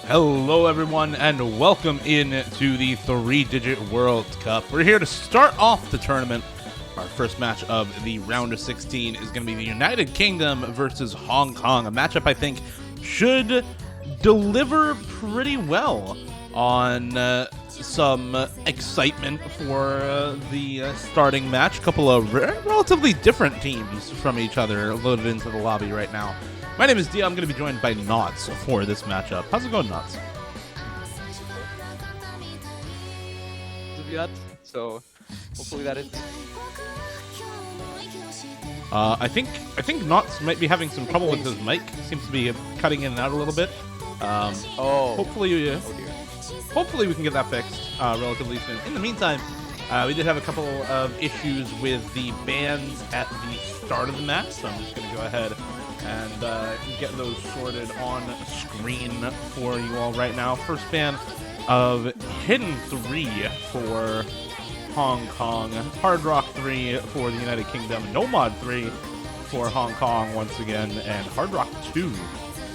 Hello everyone and welcome in to the 3-Digit World Cup. We're here to start off the tournament. Our first match of the round of 16 is going to be the United Kingdom versus Hong Kong. A matchup I think should deliver pretty well on some excitement for the starting match. A couple of relatively different teams from each other loaded into the lobby right now. My name is Dia. I'm going to be joined by nautzz for this matchup. How's it going, nautzz? Yet, so hopefully that is. I think nautzz might be having some trouble with his mic. Seems to be cutting in and out a little bit. Hopefully we can get that fixed relatively soon. In the meantime, we did have a couple of issues with the bans at the start of the match, so I'm just going to go ahead and get those sorted on screen for you all right now. First ban of Hidden 3 for Hong Kong, Hard Rock 3 for the United Kingdom, Nomad 3 for Hong Kong once again, and Hard Rock 2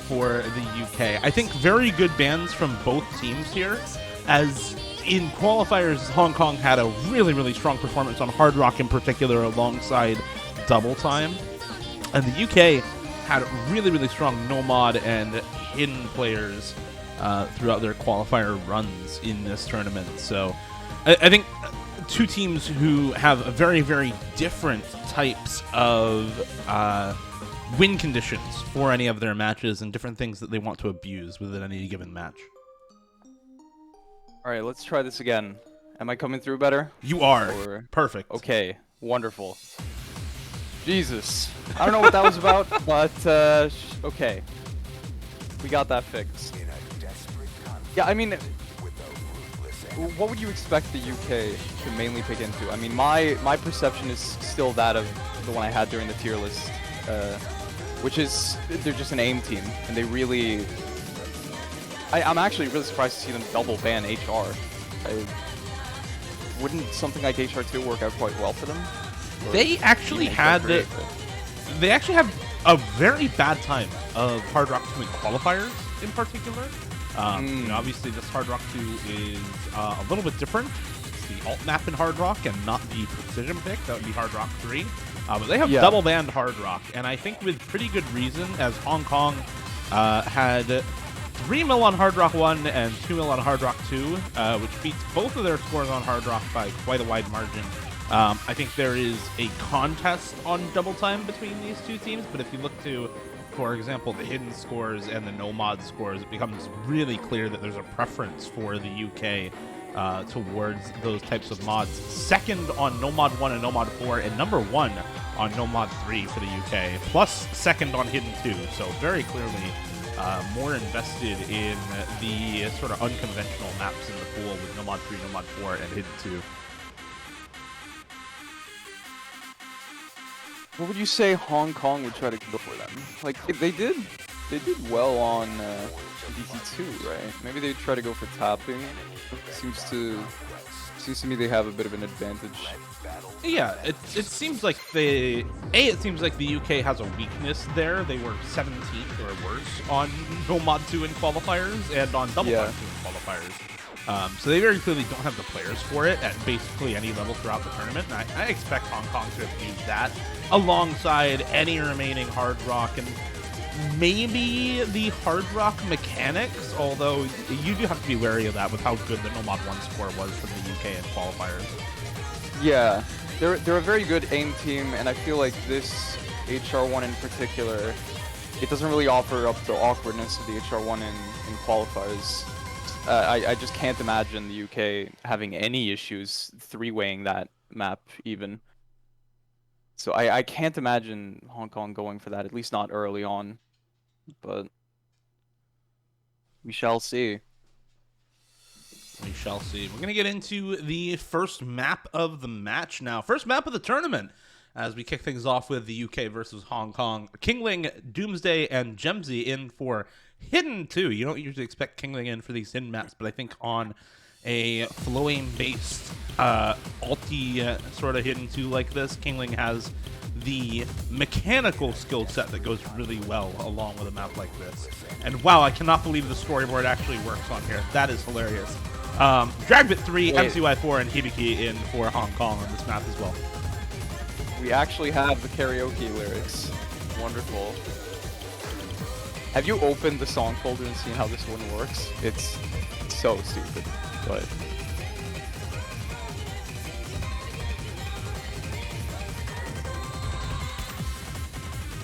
for the UK. I think very good bans from both teams here, as in qualifiers, Hong Kong had a really, really strong performance on Hard Rock in particular alongside Double Time, and the UK had really, really strong Nomad and Hidden players throughout their qualifier runs in this tournament. So I think two teams who have very, very different types of win conditions for any of their matches and different things that they want to abuse within any given match. All right, let's try this again. Am I coming through better? You are. Or... Perfect. Okay, wonderful. Jesus. I don't know what that was about, but okay. We got that fixed. Yeah, I mean, what would you expect the UK to mainly pick into? I mean, my perception is still that of the one I had during the tier list, which is they're just an AIM team, and they really... I'm actually really surprised to see them double ban HR. Wouldn't something like HR2 work out quite well for them? They actually had they actually have a very bad time of Hard Rock 2 qualifiers in particular. You know, obviously this Hard Rock 2 is a little bit different. It's the alt map in Hard Rock and not the precision pick. That would be Hard Rock 3. But they have double banned Hard Rock, and I think with pretty good reason, as Hong Kong had 3 mil on Hard Rock 1 and 2 mil on Hard Rock 2, which beats both of their scores on Hard Rock by quite a wide margin. I think there is a contest on Double Time between these two teams, but if you look to, for example, the Hidden scores and the Nomad scores, it becomes really clear that there's a preference for the UK towards those types of mods. Second on Nomad 1 and Nomad 4, and number 1 on Nomad 3 for the UK, plus second on Hidden 2, so very clearly more invested in the sort of unconventional maps in the pool with Nomad 3, Nomad 4, and Hidden 2. What would you say Hong Kong would try to go for them? Like, they did well on DC2, right? Maybe they'd try to go for tapping. Seems to me they have a bit of an advantage. Yeah, it seems like it seems like the UK has a weakness there. They were 17th or worse on Nomad 2 in qualifiers and on Double Time 2 in qualifiers. So they very clearly don't have the players for it at basically any level throughout the tournament. And I expect Hong Kong to have used that alongside any remaining Hard Rock and maybe the Hard Rock mechanics, although you do have to be wary of that with how good the Nomad 1 score was from the UK in qualifiers. Yeah, they're a very good aim team, and I feel like this HR1 in particular, it doesn't really offer up the awkwardness of the HR1 in qualifiers. I just can't imagine the UK having any issues three-weighing that map even. So I can't imagine Hong Kong going for that, at least not early on. But we shall see. We shall see. We're going to get into the first map of the match now. First map of the tournament as we kick things off with the UK versus Hong Kong. Kingling, Doomsday, and Gemsy in for Hidden 2. You don't usually expect Kingling in for these hidden maps, but I think on a flow-aim-based ulti sort of Hidden 2 like this, Kingling has the mechanical skill set that goes really well along with a map like this. And wow, I cannot believe the storyboard actually works on here. That is hilarious. Dragbit 3, MCY4, and Hibiki in for Hong Kong on this map as well. We actually have the karaoke lyrics. Wonderful. Have you opened the song folder and seen how this one works? It's so stupid, but...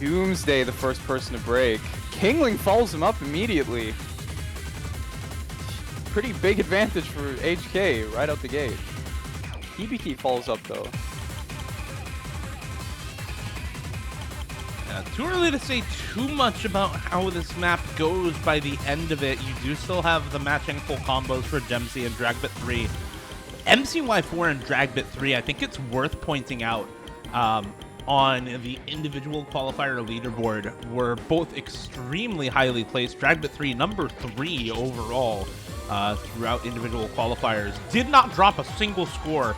Doomsday, the first person to break. Kingling follows him up immediately. Pretty big advantage for HK right out the gate. Hibiki follows up though. Too early to say too much about how this map goes by the end of it. You do still have the matching full combos for Gemsy and Dragbit 3. MCY4 and Dragbit 3, I think it's worth pointing out, on the individual qualifier leaderboard were both extremely highly placed. Dragbit 3, number 3 overall throughout individual qualifiers. Did not drop a single score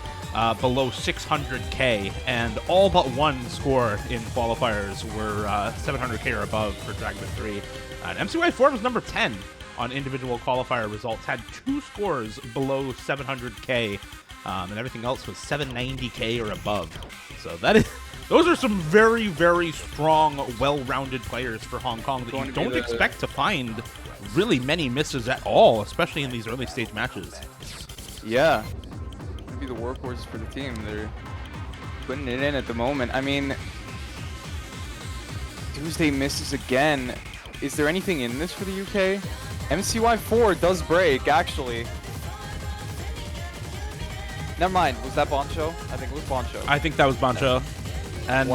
below 600k, and all but one score in qualifiers were 700k or above for Dragbit 3. And MCY4 was number 10 on individual qualifier results, had 2 scores below 700k, and everything else was 790k or above. So that is... Those are some very, very strong, well-rounded players for Hong Kong that you don't expect to find really many misses at all, especially in these early stage matches. Yeah. Could be the workhorses for the team. They're putting it in at the moment. I mean, Doomsday misses again. Is there anything in this for the UK? MCY4 does break, actually. Never mind. Was that Boncho? I think it was Boncho. I think that was Boncho. And,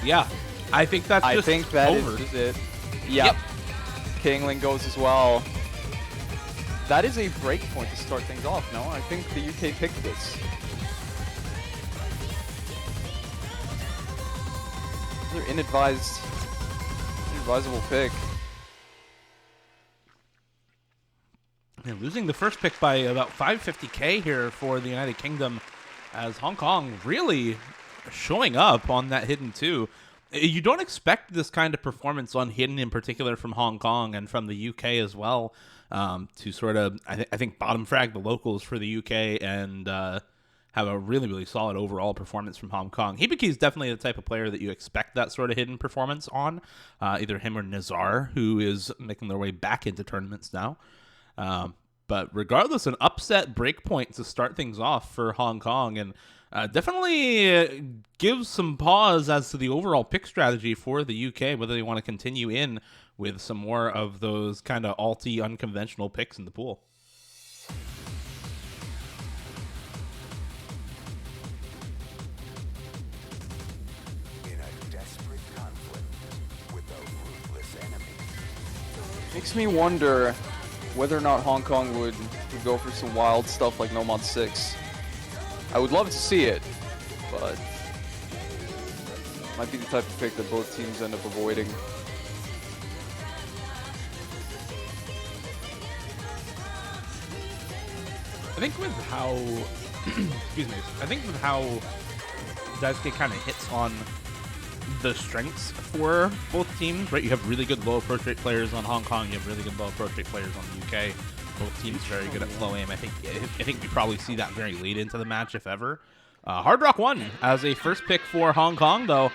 yeah, I think that's just over. Is it. Yep. Kingling goes as well. That is a break point to start things off, no? I think the UK picked this. Another inadvisable pick. And losing the first pick by about 550k here for the United Kingdom, as Hong Kong really showing up on that Hidden 2. You don't expect this kind of performance on Hidden in particular from Hong Kong and from the UK as well, to sort of, I think, bottom frag the locals for the UK and have a really, really solid overall performance from Hong Kong. Hibiki is definitely the type of player that you expect that sort of Hidden performance on, either him or Nazar, who is making their way back into tournaments now. But regardless, an upset breakpoint to start things off for Hong Kong, and definitely gives some pause as to the overall pick strategy for the UK, whether they want to continue in with some more of those kind of alty, unconventional picks in the pool. In a desperate conflict with a ruthless enemy. Makes me wonder whether or not Hong Kong would go for some wild stuff like nautzz 6. I would love to see it, but might be the type of pick that both teams end up avoiding. I think with how, excuse me, I think with how Daisuke kind of hits on the strengths for both teams, right? You have really good low approach rate players on Hong Kong. You have really good low approach rate players on the UK. Both teams very good at flow aim. I think we probably see that very late into the match, if ever. Hard Rock 1 as a first pick for Hong Kong, though.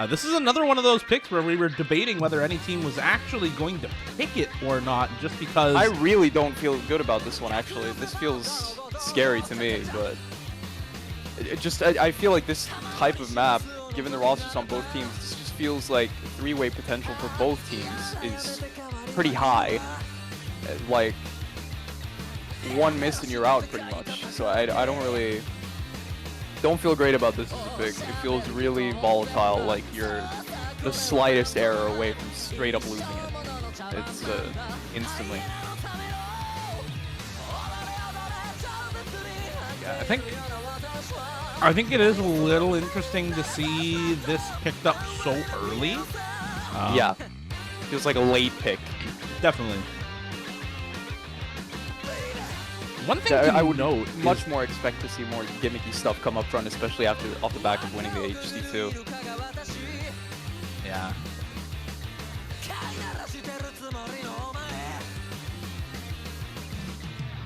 This is another one of those picks where we were debating whether any team was actually going to pick it or not, just because... I really don't feel good about this one, actually. This feels scary to me, but... I feel like this type of map, given the rosters on both teams, this just feels like three-way potential for both teams is pretty high. Like, one miss and you're out, pretty much. So I don't feel great about this as a pick. It feels really volatile, like you're the slightest error away from straight up losing it. It's instantly. Yeah, I think it is a little interesting to see this picked up so early. Yeah, feels like a late pick. Definitely. One thing I would note much more expect to see more gimmicky stuff come up front, especially off the back of winning the HC2. Yeah.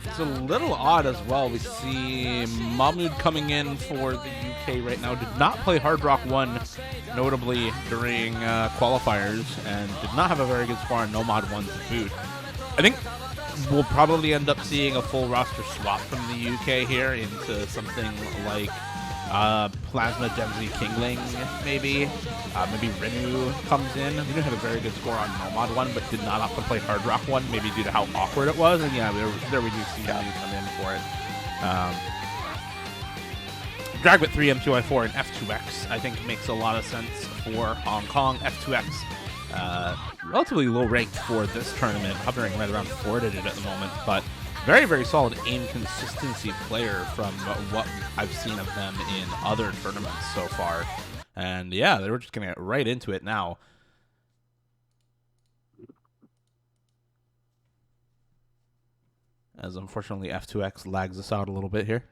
It's a little odd as well. We see Mahmood coming in for the UK right now. Did not play Hard Rock 1, notably during qualifiers, and did not have a very good score on Nomad 1 to boot. I think we'll probably end up seeing a full roster swap from the UK here into something like Plasma, Demzy, Kingling, maybe. Maybe Renu comes in. Renu had a very good score on Nomad 1, but did not opt to play Hard Rock 1, maybe due to how awkward it was. And yeah, there we do see Renu come in for it. Dragbit 3, M2I4, and F2X, I think makes a lot of sense for Hong Kong. F2X, relatively low ranked for this tournament, hovering right around 4-digit at the moment, but very, very solid aim consistency player from what I've seen of them in other tournaments so far. And yeah, they were just going to get right into it now. As unfortunately F2X lags us out a little bit here.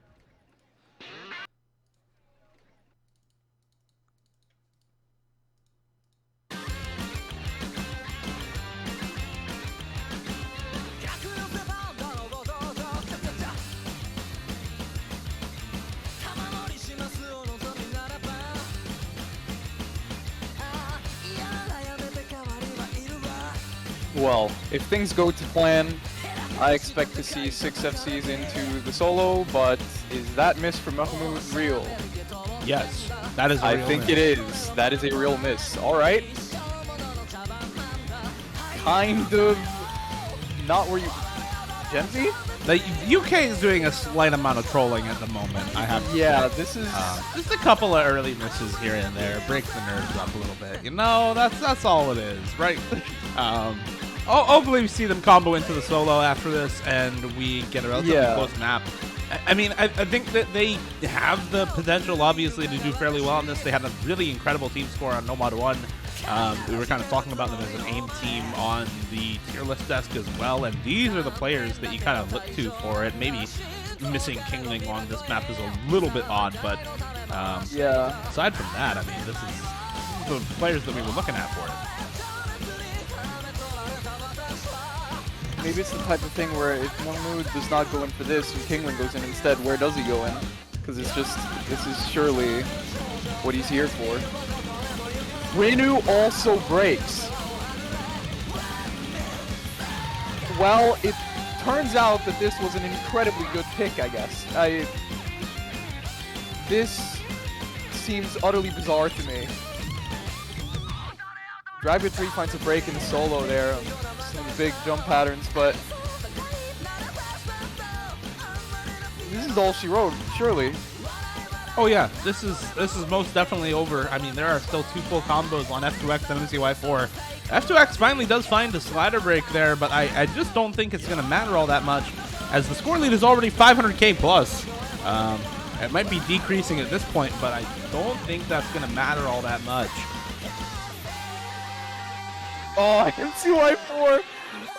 Well, if things go to plan, I expect to see 6 FCs into the solo, but is that miss from Mahmood real? Yes, that is a real I think miss. it is. That is a real miss. Alright. Kind of not where you... Genzi? The UK is doing a slight amount of trolling at the moment, I have to Yeah, say. this is... Just a couple of early misses here and there. Breaks the nerves up a little bit. You know, that's all it is, right? Hopefully we see them combo into the solo after this, and we get a relatively close map. I mean, I think that they have the potential, obviously, to do fairly well on this. They had a really incredible team score on Nomad 1. We were kind of talking about them as an aim team on the tier list desk as well, and these are the players that you kind of look to for it. Maybe missing Kingling on this map is a little bit odd, but aside from that, I mean, this is the players that we were looking at for it. Maybe it's the type of thing where if Mahmood does not go in for this and Kingling goes in instead, where does he go in? Because it's just, this is surely what he's here for. Renu also breaks. Well, it turns out that this was an incredibly good pick, I guess. This seems utterly bizarre to me. Dragbit 3 finds a break in the solo there. Some big jump patterns, but this is all she wrote, surely. Oh yeah, this is most definitely over. I mean, there are still 2 full combos on F2X and MCY4. F2X finally does find a slider break there, but I just don't think it's going to matter all that much, as the score lead is already 500k plus. It might be decreasing at this point, but I don't think that's going to matter all that much. Oh, MCY4!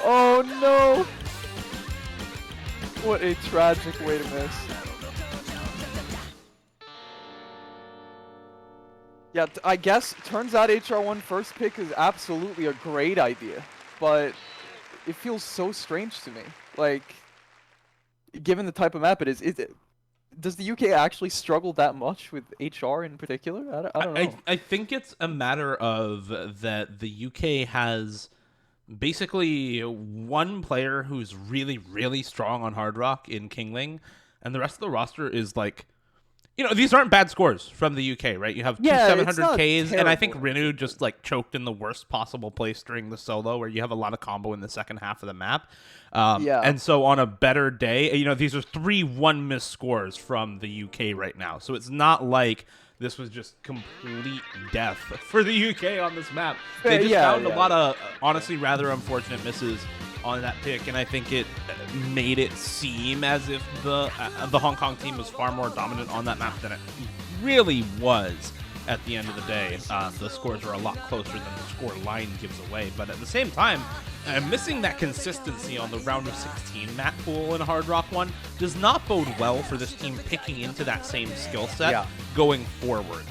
Oh no! What a tragic way to miss. Yeah, I guess, turns out HR1 first pick is absolutely a great idea, but it feels so strange to me. Like, given the type of map it is, does the UK actually struggle that much with HR in particular? I don't know. I think it's a matter of that the UK has basically one player who's really, really strong on Hard Rock in Kingling, and the rest of the roster is like, you know, these aren't bad scores from the UK, right? You have two 700Ks, and I think Rinu just like choked in the worst possible place during the solo, where you have a lot of combo in the second half of the map. And so on a better day, you know, these are 3 1-miss scores from the UK right now. So it's not like this was just complete death for the UK on this map. They just found a lot of, honestly, rather unfortunate misses on that pick, and I think it made it seem as if the Hong Kong team was far more dominant on that map than it really was. At the end of the day, the scores are a lot closer than the score line gives away. But at the same time, missing that consistency on the round of 16 map pool in Hard Rock 1 does not bode well for this team picking into that same skill set going forward.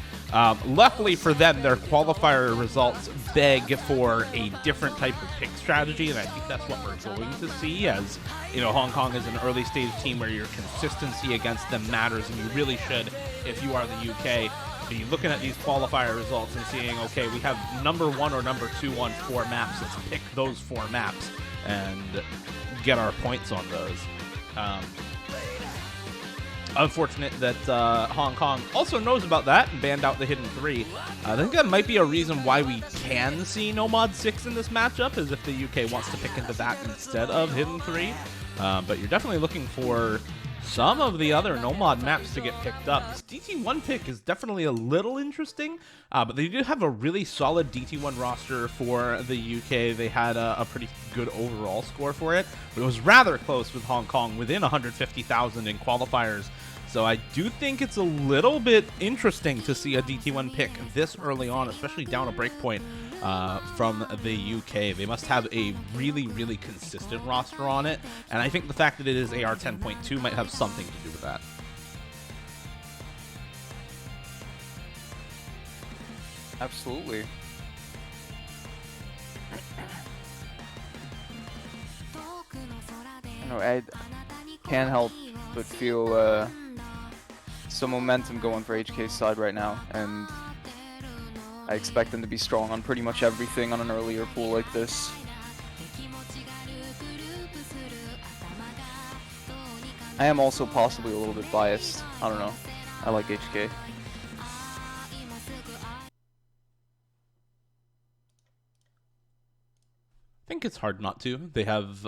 Luckily for them, their qualifier results beg for a different type of pick strategy, and I think that's what we're going to see, as you know, Hong Kong is an early stage team where your consistency against them matters, and you really should, if you are the UK, be looking at these qualifier results and seeing, okay, we have number 1 or number 2 on 4 maps. Let's pick those 4 maps and get our points on those. Unfortunate that Hong Kong also knows about that and banned out the Hidden 3. I think that might be a reason why we can see Nomad 6 in this matchup, is if the UK wants to pick into that instead of Hidden 3. But you're definitely looking for some of the other Nomad maps to get picked up. This DT1 pick is definitely a little interesting, but they do have a really solid DT1 roster for the UK. They had a pretty good overall score for it, but it was rather close with Hong Kong, within 150,000 in qualifiers. So I do think it's a little bit interesting to see a DT1 pick this early on, especially down a breakpoint from the UK. They must have a really, really consistent roster on it, and I think the fact that it is AR 10.2 might have something to do with that. Absolutely. I can't help but feel some momentum going for HK's side right now, and I expect them to be strong on pretty much everything on an earlier pool like this. I am also possibly a little bit biased. I don't know. I like HK. I think it's hard not to. They have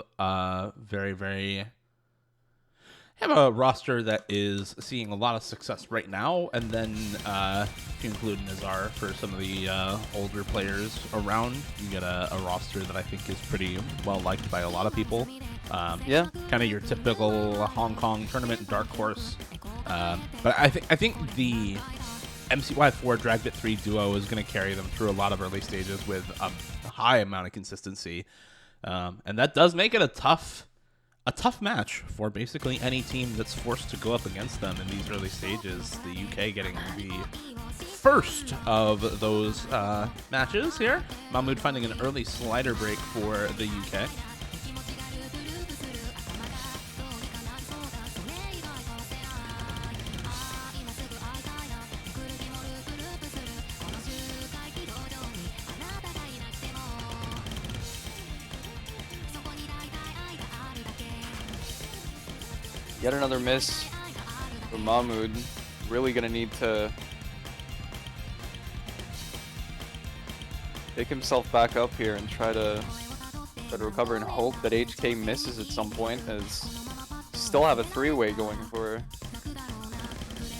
have a roster that is seeing a lot of success right now, and then if you include Nazar for some of the older players around, you get a roster that I think is pretty well liked by a lot of people. Yeah, kind of your typical Hong Kong tournament dark horse. But I think the MCY4 Dragbit 3 duo is going to carry them through a lot of early stages with a high amount of consistency, and that does make it a tough match for basically any team that's forced to go up against them in these early stages. The UK getting the first of those matches here. Mahmood finding an early slider break for the UK. Yet another miss for Mahmood. Really gonna need to pick himself back up here and try to recover and hope that HK misses at some point, as still have a 3-way going for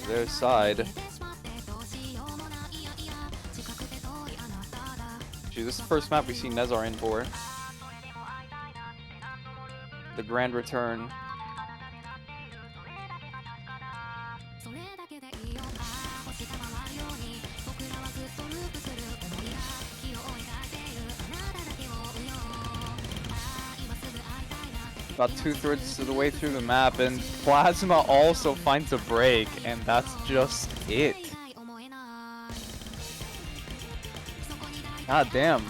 their side. Gee, this is the first map we see Nezar in for. The grand return. About 2/3 of the way through the map, and Plasma also finds a break, and that's just it. God damn.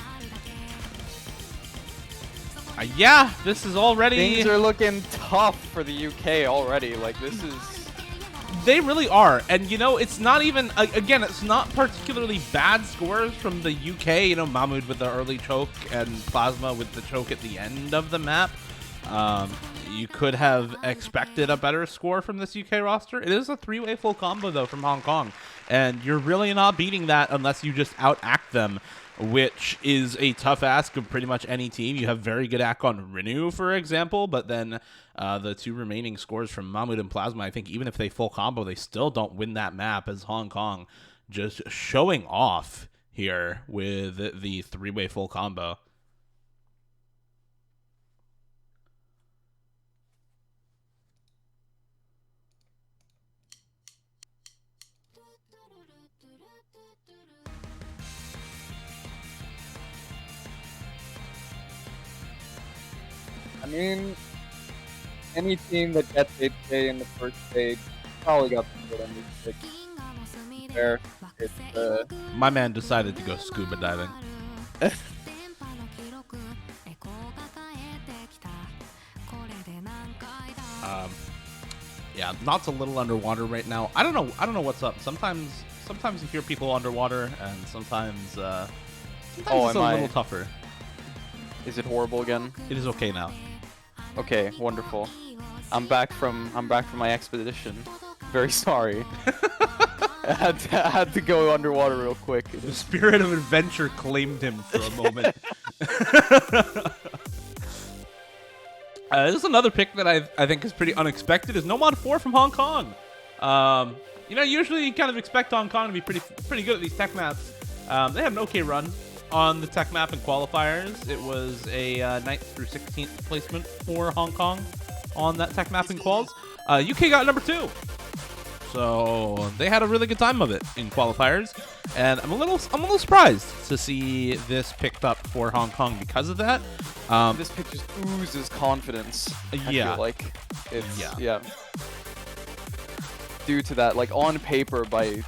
Yeah, this is already... Things are looking tough for the UK already. Like, this is... They really are. And, you know, it's not even, again, it's not particularly bad scores from the UK. You know, Mahmoud with the early choke and Plasma with the choke at the end of the map. You could have expected a better score from this UK roster. It is a 3-way full combo, though, from Hong Kong. And you're really not beating that unless you just out-act them, which is a tough ask of pretty much any team. You have very good act on Renu, for example, but then the two remaining scores from Mahmoud and Plasma, I think even if they full combo, they still don't win that map, as Hong Kong just showing off here with the 3-way full combo. I mean, any team that gets 8K in the first stage probably got some good MVP. There, it's My man decided to go scuba diving. Yeah, Naught's a little underwater right now. I don't know what's up. Sometimes you hear people underwater, and sometimes it's a little tougher. Is it horrible again? It is okay now. Okay, wonderful. I'm back from my expedition. Very sorry. I had to go underwater real quick. The spirit of adventure claimed him for a moment. This is another pick that I think is pretty unexpected. Is Nomad 4 from Hong Kong. You know, usually you kind of expect Hong Kong to be pretty good at these tech maps. They had an okay run on the tech map and qualifiers. It was a 9th through 16th placement for Hong Kong on that tech map and quals. UK got number 2. So they had a really good time of it in qualifiers, and I'm a little surprised to see this picked up for Hong Kong because of that. This pick just oozes confidence. Yeah, I feel like it's yeah. Due to that, like on paper, by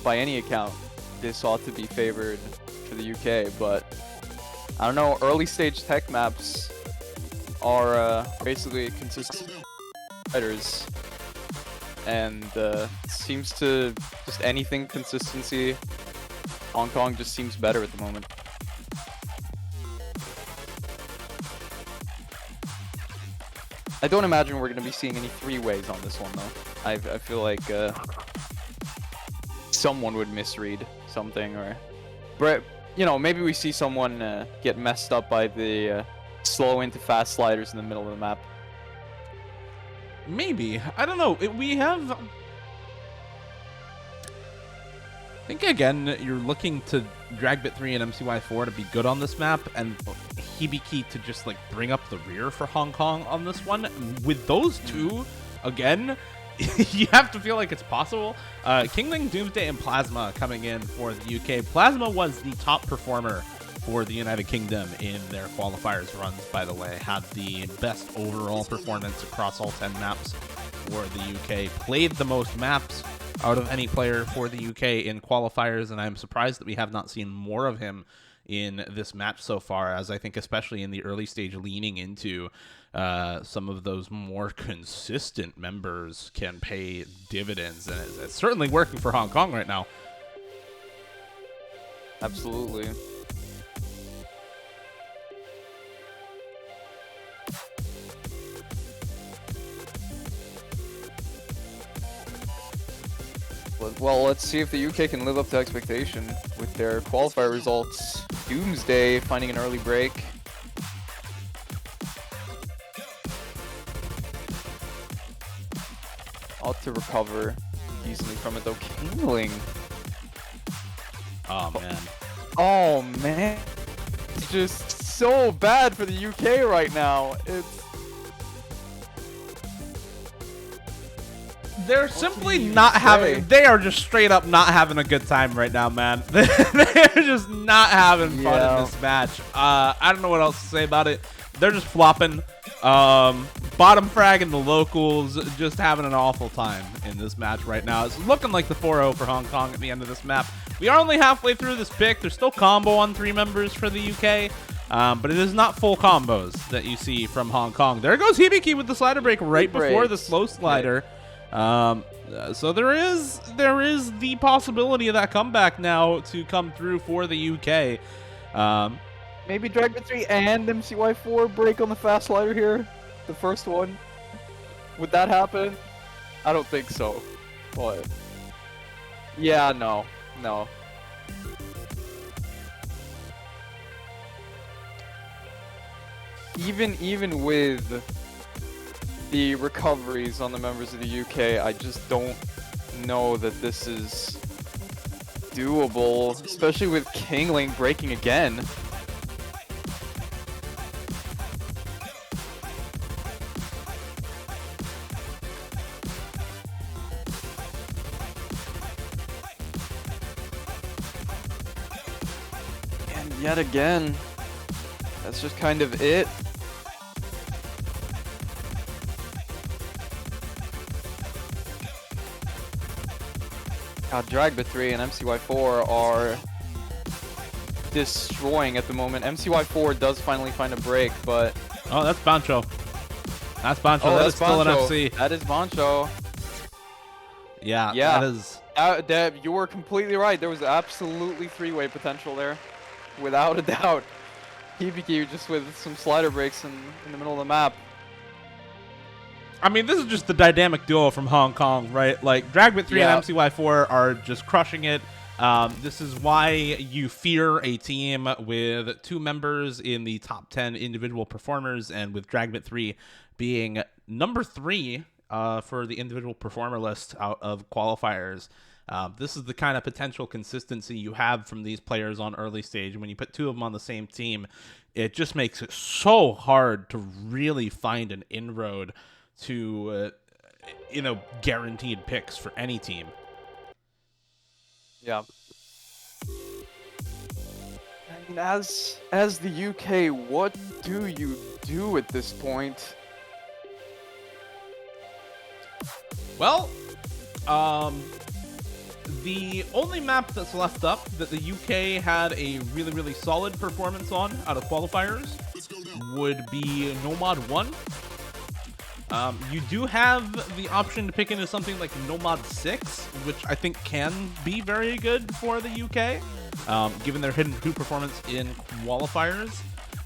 any account, this ought to be favored for the UK, but I don't know. Early stage tech maps are basically consistent fighters. And seems to just anything consistency. Hong Kong just seems better at the moment. I don't imagine we're going to be seeing any 3-ways on this one, though. I feel like someone would misread something, or you know, maybe we see someone get messed up by the slow into fast sliders in the middle of the map. Maybe. I don't know. We have... I think, again, you're looking to Dragbit 3 and MCY4 to be good on this map, and Hibiki to just, like, bring up the rear for Hong Kong on this one. With those two, again, you have to feel like it's possible. Kingling, Doomsday, and Plasma coming in for the UK. Plasma was the top performer for the United Kingdom in their qualifiers runs, by the way. Had the best overall performance across all 10 maps for the UK. Played the most maps out of any player for the UK in qualifiers, and I'm surprised that we have not seen more of him in this match so far, as I think especially in the early stage leaning into some of those more consistent members can pay dividends, and it's certainly working for Hong Kong right now. Absolutely. Well, let's see if the UK can live up to expectation with their qualifier results. Doomsday finding an early break. Ought to recover easily from it though. Kingling. Oh man. Oh man. It's just so bad for the UK right now. They're simply not having... They are just straight up not having a good time right now, man. They're just not having fun in this match. I don't know what else to say about it. They're just flopping. Bottom frag and the locals just having an awful time in this match right now. It's looking like the 4-0 for Hong Kong at the end of this map. We are only halfway through this pick. There's still combo on 3 members for the UK. But it is not full combos that you see from Hong Kong. There goes Hibiki with the slider break right before the slow slider. So there is the possibility of that comeback now to come through for the UK. Maybe Dragon 3 and MCY4 break on the fast slider here. The first one. Would that happen? I don't think so. But yeah, no. Even with the recoveries on the members of the UK, I just don't know that this is doable, especially with Kingling breaking again. And yet again, that's just kind of it. Dragbit 3 and MCY4 are destroying at the moment. MCY4 does finally find a break, but... Oh, that's Bancho. That's Bancho. Oh, that that's is still Bancho. an FC. That is Bancho. Yeah, Yeah. that is... Deb, you were completely right. There was absolutely three-way potential there. Without a doubt. Hibiki just with some slider breaks in the middle of the map. I mean, this is just the dynamic duo from Hong Kong, right? Like, Dragbit 3 and MCY4 are just crushing it. This is why you fear a team with 2 members in the top 10 individual performers, and with Dragbit 3 being number 3 for the individual performer list out of qualifiers. This is the kind of potential consistency you have from these players on early stage. When you put 2 of them on the same team, it just makes it so hard to really find an inroad to, guaranteed picks for any team. Yeah. I mean, as the UK, what do you do at this point? Well, the only map that's left up that the UK had a really, really solid performance on out of qualifiers would be Nomad 1. You do have the option to pick into something like Nomad 6, which I think can be very good for the UK, given their Hidden 2 performance in qualifiers.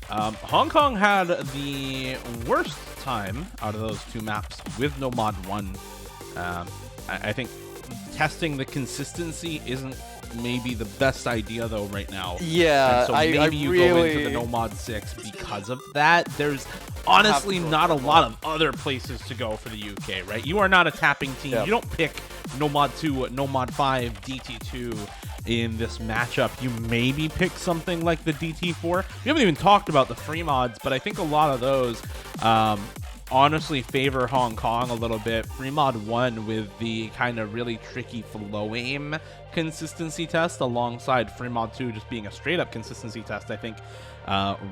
Hong Kong had the worst time out of those 2 maps with Nomad 1. I think testing the consistency isn't maybe the best idea though right now. Yeah, and so maybe you go into the Nomad 6 because of that. There's honestly not a lot of other places to go for the UK, right? You are not a tapping team. Yep. You don't pick Nomad 2, Nomad 5, DT2 in this matchup. You maybe pick something like the DT4. We haven't even talked about the free mods, but I think a lot of those honestly favor Hong Kong a little bit. Free mod 1 with the kind of really tricky flow aim consistency test alongside free mod 2 just being a straight up consistency test, I think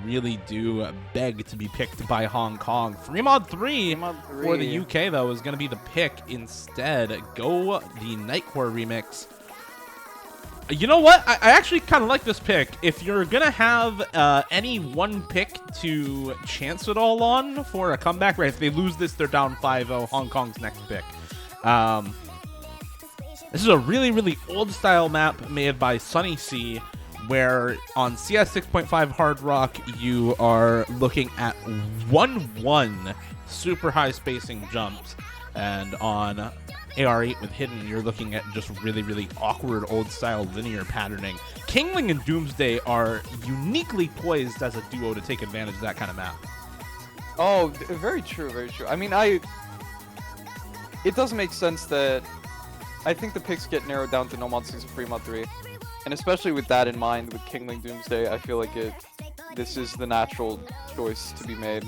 really do beg to be picked by Hong Kong. Free mod 3 for the UK though is going to be the pick instead. Go the Nightcore remix. You know what? I actually kind of like this pick. If you're going to have any one pick to chance it all on for a comeback, right? If they lose this, they're down 5-0. Hong Kong's next pick. This is a really, really old style map made by Sunny C, where on CS 6.5 Hard Rock, you are looking at 1-1 super high spacing jumps. And on AR8 with Hidden, you're looking at just really, really awkward old-style linear patterning. Kingling and Doomsday are uniquely poised as a duo to take advantage of that kind of map. Oh, very true, very true. I mean, it does make sense that I think the picks get narrowed down to Nomad 6 and Free Mod 3. And especially with that in mind, with Kingling Doomsday, I feel like this is the natural choice to be made.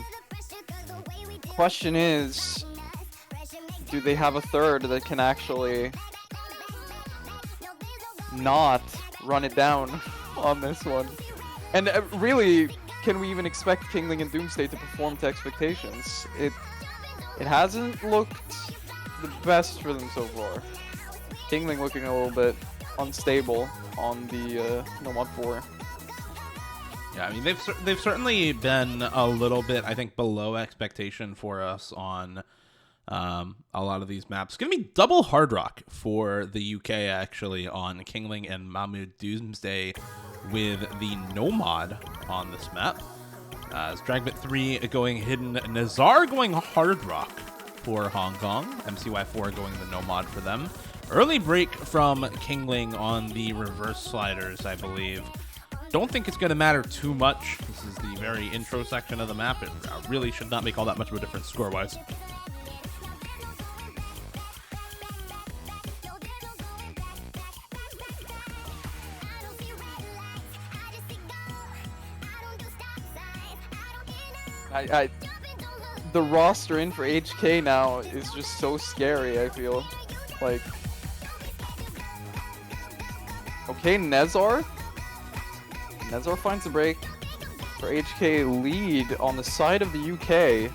Question is, do they have a third that can actually not run it down on this one? And really, can we even expect Kingling and Doomsday to perform to expectations? It hasn't looked the best for them so far. Kingling looking a little bit unstable on the Nomad 4. Yeah, I mean, they've certainly been a little bit, I think, below expectation for us on A lot of these maps. It's going to be double hard rock for the UK, actually, on Kingling and Mahmood Doomsday with the no mod on this map. As Dragbit 3 going hidden, Nazar going hard rock for Hong Kong, MCY4 going the no mod for them. Early break from Kingling on the reverse sliders, I believe. Don't think it's going to matter too much. This is the very intro section of the map. It really should not make all that much of a difference score-wise. The roster in for HK now is just so scary, I feel. Like... Okay, Nezar. Nezar finds a break for HK lead on the side of the UK.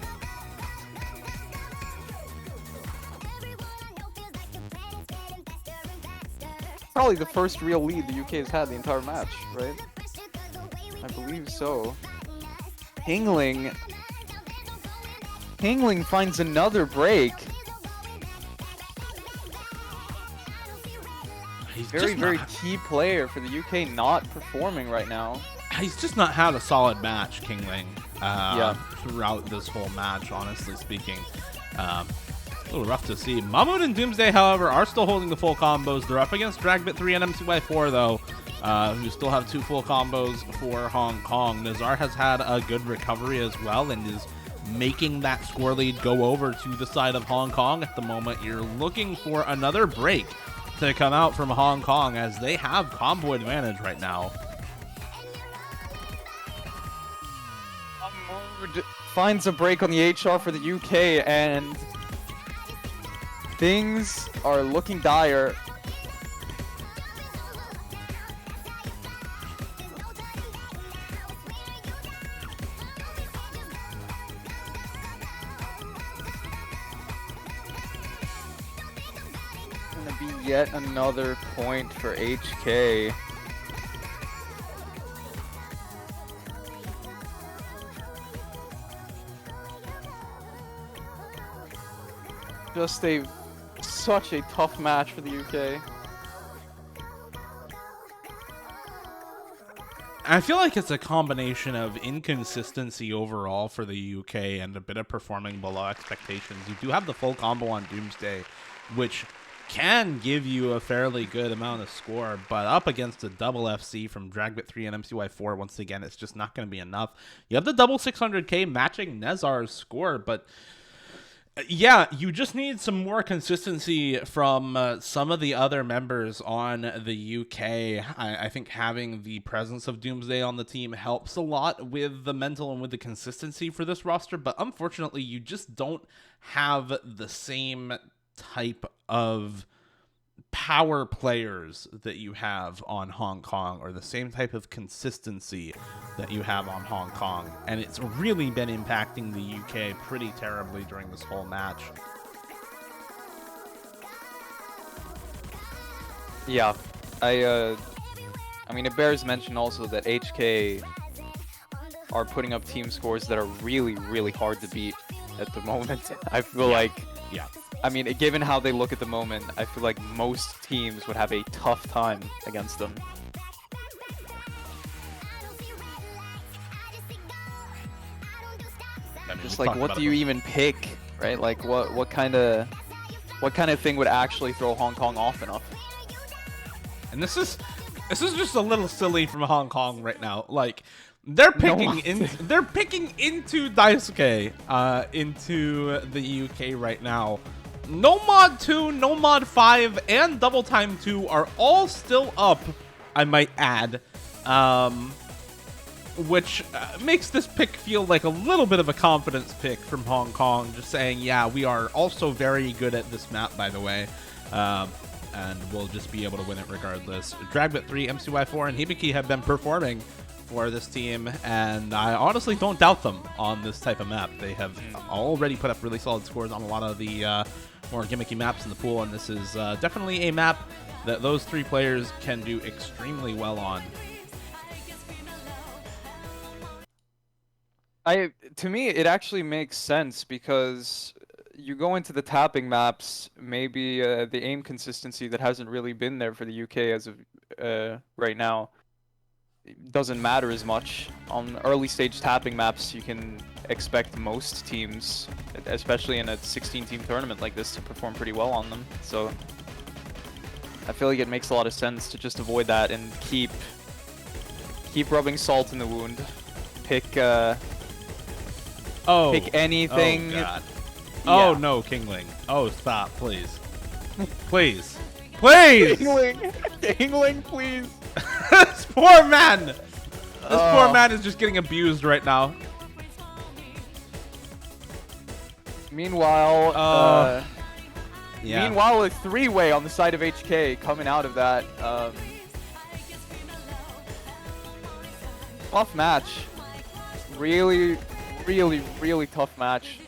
Probably the first real lead the UK has had the entire match, right? I believe so. Kingling finds another break. He's very key player for the UK not performing right now. He's just not had a solid match, Kingling, yeah, throughout this whole match, honestly speaking. A little rough to see. Mahmood and Doomsday, however, are still holding the full combos. They're up against Dragbit 3 and MCY4, though, who still have 2 full combos for Hong Kong. Nazar has had a good recovery as well and is making that score lead go over to the side of Hong Kong at the moment. You're looking for another break to come out from Hong Kong as they have combo advantage right now. Mahmood finds a break on the HR for the UK and things are looking dire. Yet another point for HK. Just such a tough match for the UK. I feel like it's a combination of inconsistency overall for the UK and a bit of performing below expectations. You do have the full combo on Doomsday, which can give you a fairly good amount of score, but up against a double FC from Dragbit 3 and MCY4, once again, it's just not going to be enough. You have the double 600k matching Nezar's score, but yeah, you just need some more consistency from some of the other members on the UK. I think having the presence of Doomsday on the team helps a lot with the mental and with the consistency for this roster, but unfortunately, you just don't have the same type of power players that you have on Hong Kong, or the same type of consistency that you have on Hong Kong, and it's really been impacting the UK pretty terribly during this whole match. Yeah, I mean, it bears mention also that HK are putting up team scores that are really, really hard to beat at the moment. I feel like, yeah. I mean, given how they look at the moment, I feel like most teams would have a tough time against them. I mean, just like, what do you even pick, right? Like, what kind of thing would actually throw Hong Kong off enough? And this is just a little silly from Hong Kong right now. Like, they're picking into Daisuke into the UK right now. No Mod 2, No Mod 5, and Double Time 2 are all still up, I might add, which makes this pick feel like a little bit of a confidence pick from Hong Kong, just saying, yeah, we are also very good at this map, by the way, and we'll just be able to win it regardless. Dragbit 3, MCY4, and Hibiki have been performing for this team, and I honestly don't doubt them on this type of map. They have already put up really solid scores on a lot of the more gimmicky maps in the pool, and this is definitely a map that those 3 players can do extremely well on. To me, it actually makes sense because you go into the tapping maps, maybe the aim consistency that hasn't really been there for the UK as of right now doesn't matter as much. On early stage tapping maps, you can expect most teams, especially in a 16-team tournament like this, to perform pretty well on them. So I feel like it makes a lot of sense to just avoid that and keep rubbing salt in the wound. Pick anything. Oh, God. Yeah. Oh, no, Kingling. Oh, stop, please. Please. Please! Kingling, please. This poor man! This poor man is just getting abused right now. Meanwhile, Yeah. meanwhile, a three-way on the side of HK coming out of that. Tough match. Really, really, really tough match.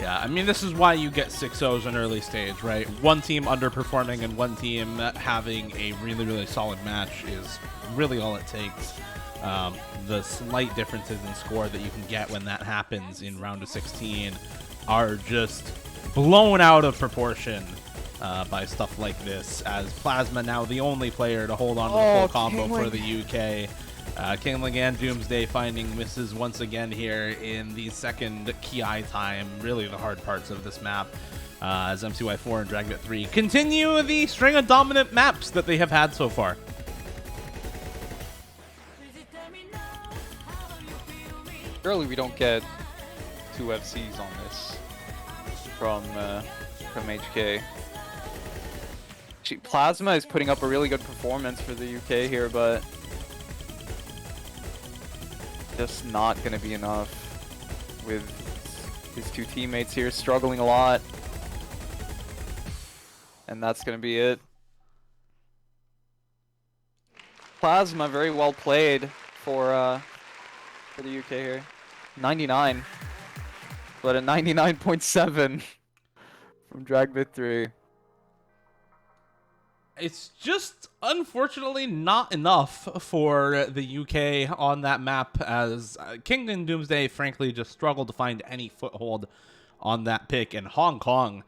Yeah, I mean, this is why you get 6-0s in early stage, right? One team underperforming and one team having a really, really solid match is really all it takes. The slight differences in score that you can get when that happens in round of 16 are just blown out of proportion by stuff like this, as Plasma now the only player to hold on to the full combo for the UK. Kingling and Doomsday finding misses once again here in the second Ki time, really the hard parts of this map, as MCY4 and Dragbit 3 continue the string of dominant maps that they have had so far. Surely we don't get 2 FCs on this from HK. Plasma is putting up a really good performance for the UK here, but just not going to be enough with his two teammates here struggling a lot. And that's going to be it. Plasma, very well played for the UK here. 99, but a 99.7 from Dragbit 3. It's just unfortunately not enough for the UK on that map, as King and Doomsday frankly just struggled to find any foothold on that pick, and Hong Kong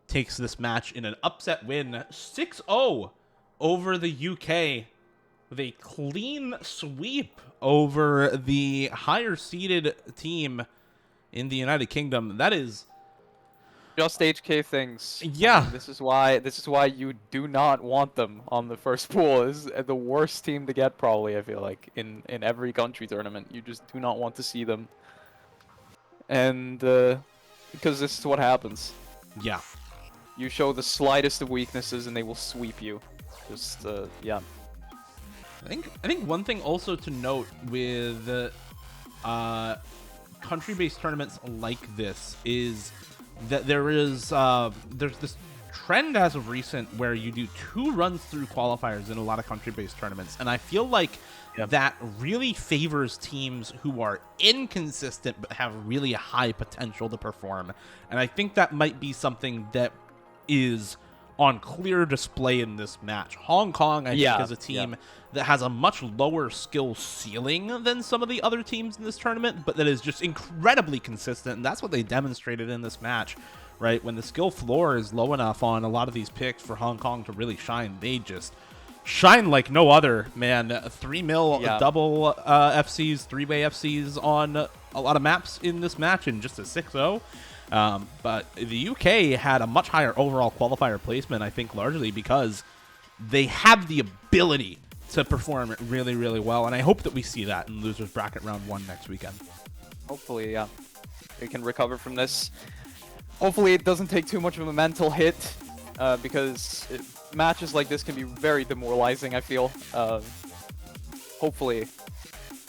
takes this match in an upset win 6-0 over the UK with a clean sweep over the higher seeded team in the United Kingdom. That is just HK things. Yeah. I mean, this is why you do not want them on the first pool. This is the worst team to get, probably, I feel like, in every country tournament. You just do not want to see them. And because this is what happens. Yeah. You show the slightest of weaknesses and they will sweep you. Just yeah. I think one thing also to note with country-based tournaments like this is that there's this trend as of recent where you do 2 runs through qualifiers in a lot of country-based tournaments, and I feel like that really favors teams who are inconsistent but have really high potential to perform. And I think that might be something that is on clear display in this match. Hong Kong, I think, is a team that has a much lower skill ceiling than some of the other teams in this tournament, but that is just incredibly consistent, and that's what they demonstrated in this match, right? When the skill floor is low enough on a lot of these picks for Hong Kong to really shine, they just shine like no other, man. 3 mil double FCs, 3-way FCs on a lot of maps in this match in just a 6-0. But the UK had a much higher overall qualifier placement, I think, largely because they have the ability to perform really, really well, and I hope that we see that in Losers Bracket Round 1 next weekend. Hopefully, yeah. They can recover from this. Hopefully it doesn't take too much of a mental hit, because matches like this can be very demoralizing, I feel. Hopefully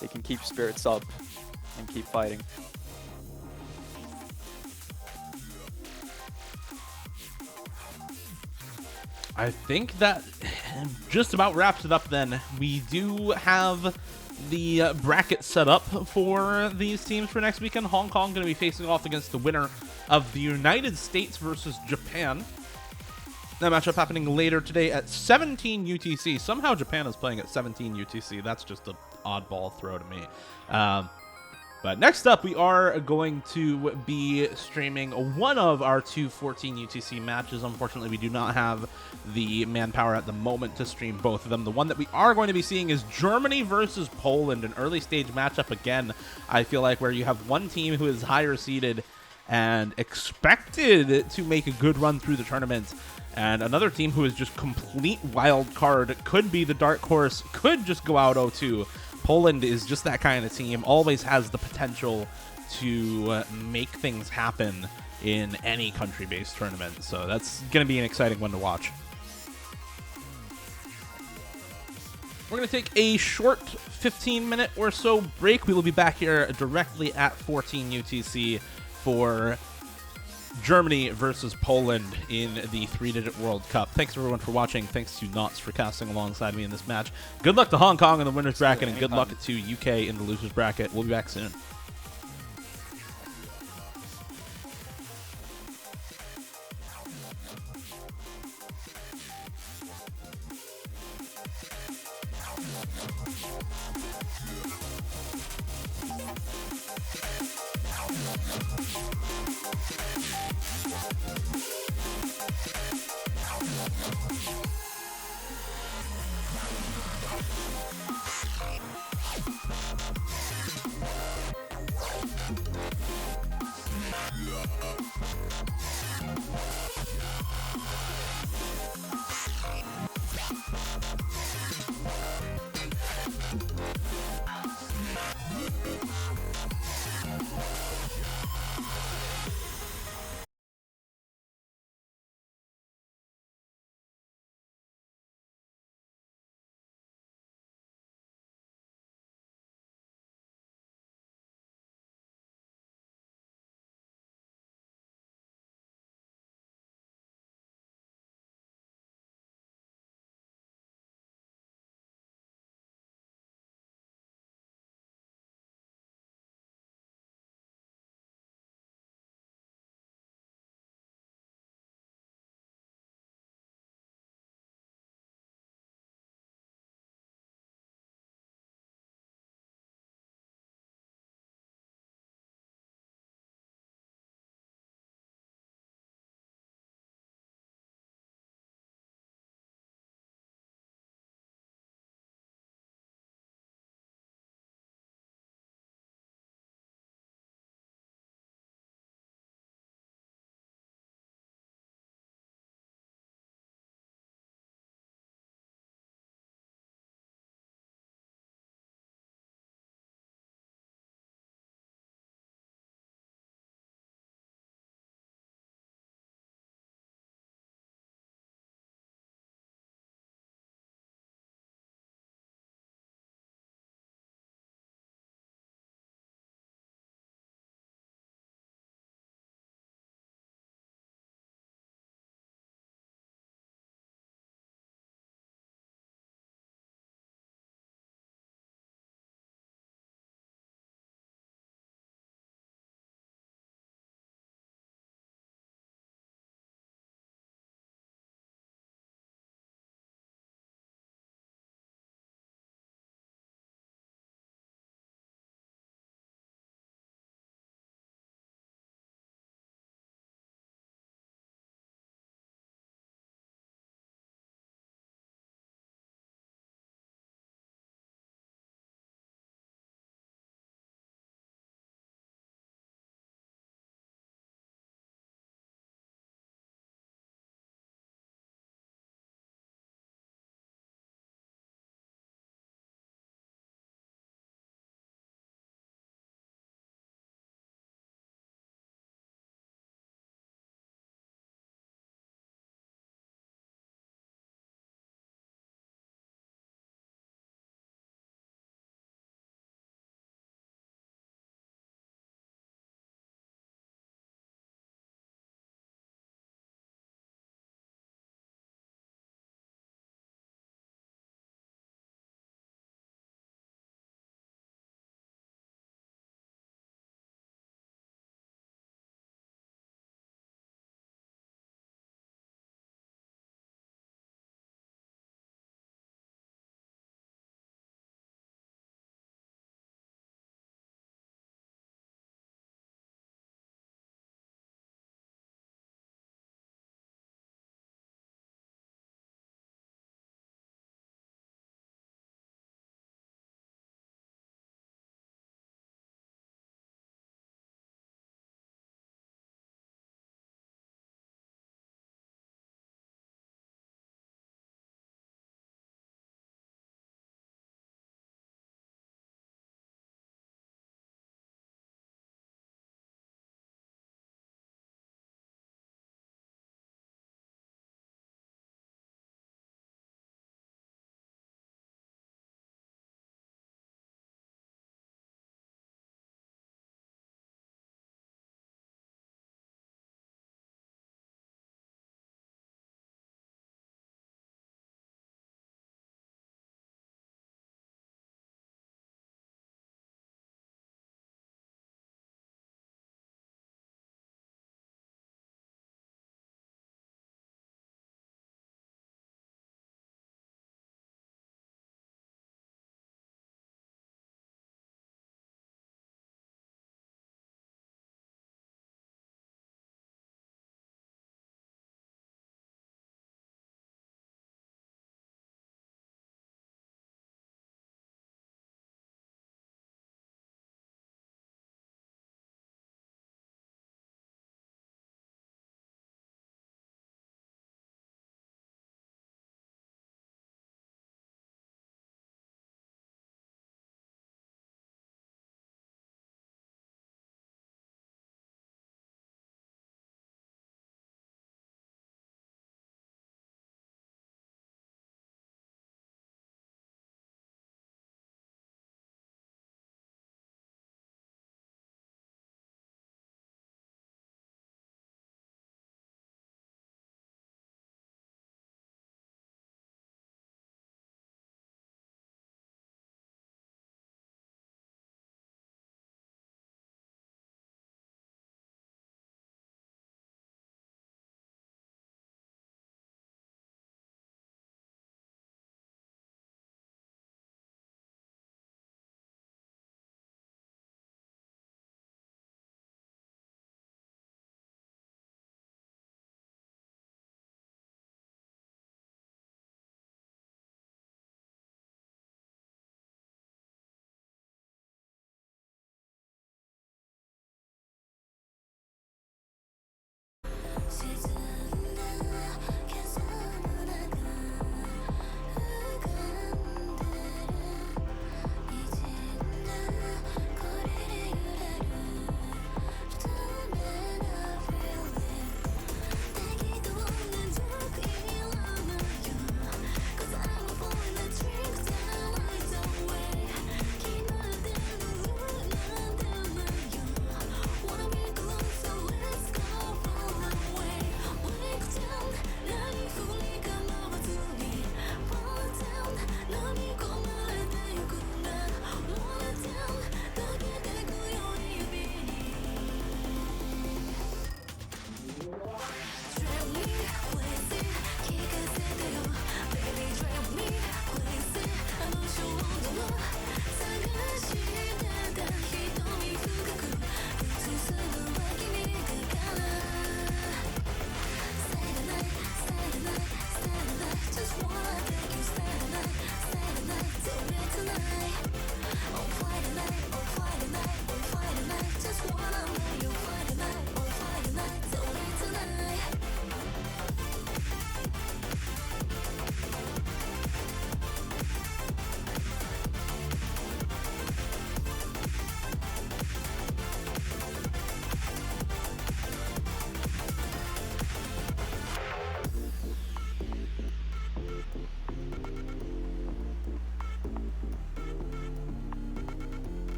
they can keep spirits up and keep fighting. I think that just about wraps it up then. We do have the bracket set up for these teams for next weekend. Hong Kong going to be facing off against the winner of the United States versus Japan. That matchup happening later today at 17 UTC. Somehow Japan is playing at 17 UTC. That's just an oddball throw to me. But next up, we are going to be streaming one of our 214 UTC matches. Unfortunately, we do not have the manpower at the moment to stream both of them. The one that we are going to be seeing is Germany versus Poland, an early stage matchup again, I feel like, where you have one team who is higher seeded and expected to make a good run through the tournament, and another team who is just complete wild card, could be the dark horse, could just go out 0-2. Poland is just that kind of team, always has the potential to make things happen in any country-based tournament. So that's going to be an exciting one to watch. We're going to take a short 15-minute or so break. We will be back here directly at 14 UTC for Germany versus Poland in the 3-digit World Cup. Thanks everyone for watching. Thanks to nautzz for casting alongside me in this match. Good luck to Hong Kong in the winner's bracket, and good luck to UK in the loser's bracket. We'll be back soon.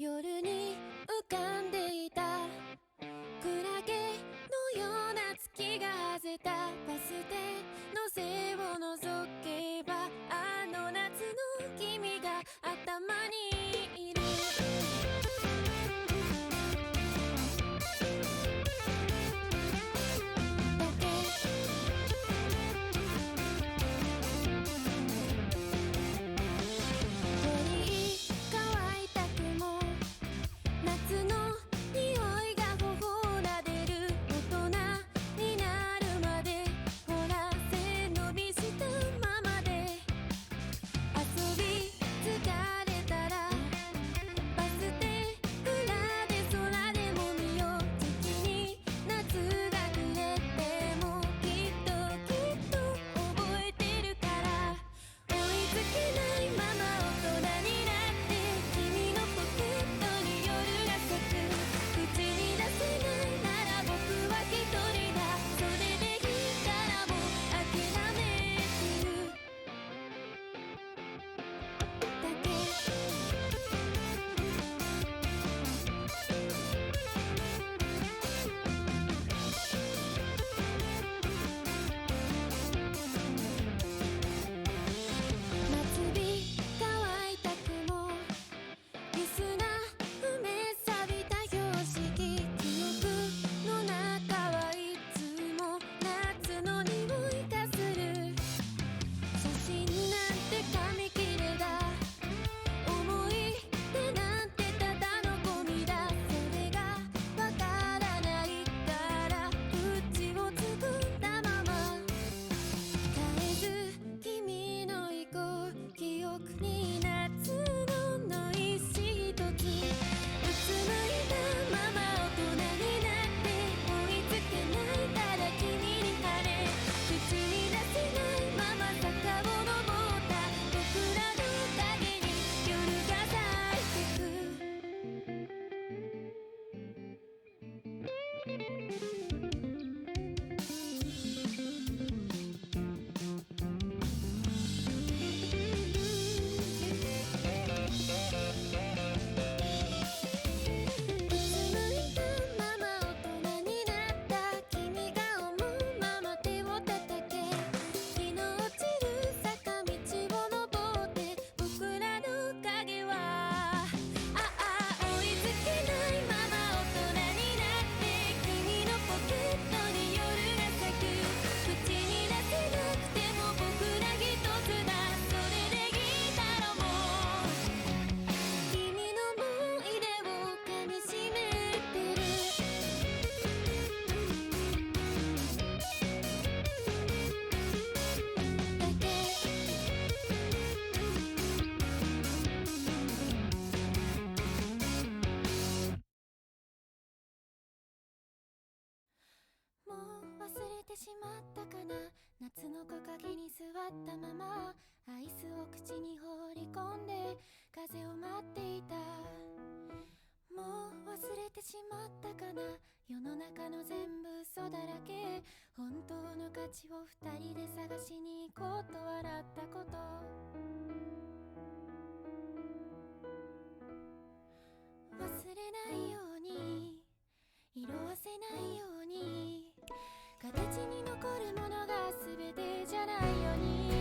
夜に浮かんでいたクラゲのような月が外れたバス停の背を覗けばあの夏の君が頭にいるしまったかな夏の木陰に座ったままアイスを口に放り込んで風を待っていたもう忘れてしまったかな世の中の全部嘘だらけ本当の価値を二人で探しに行こうと笑ったこと忘れないように色褪せないように形に残るものが全てじゃないように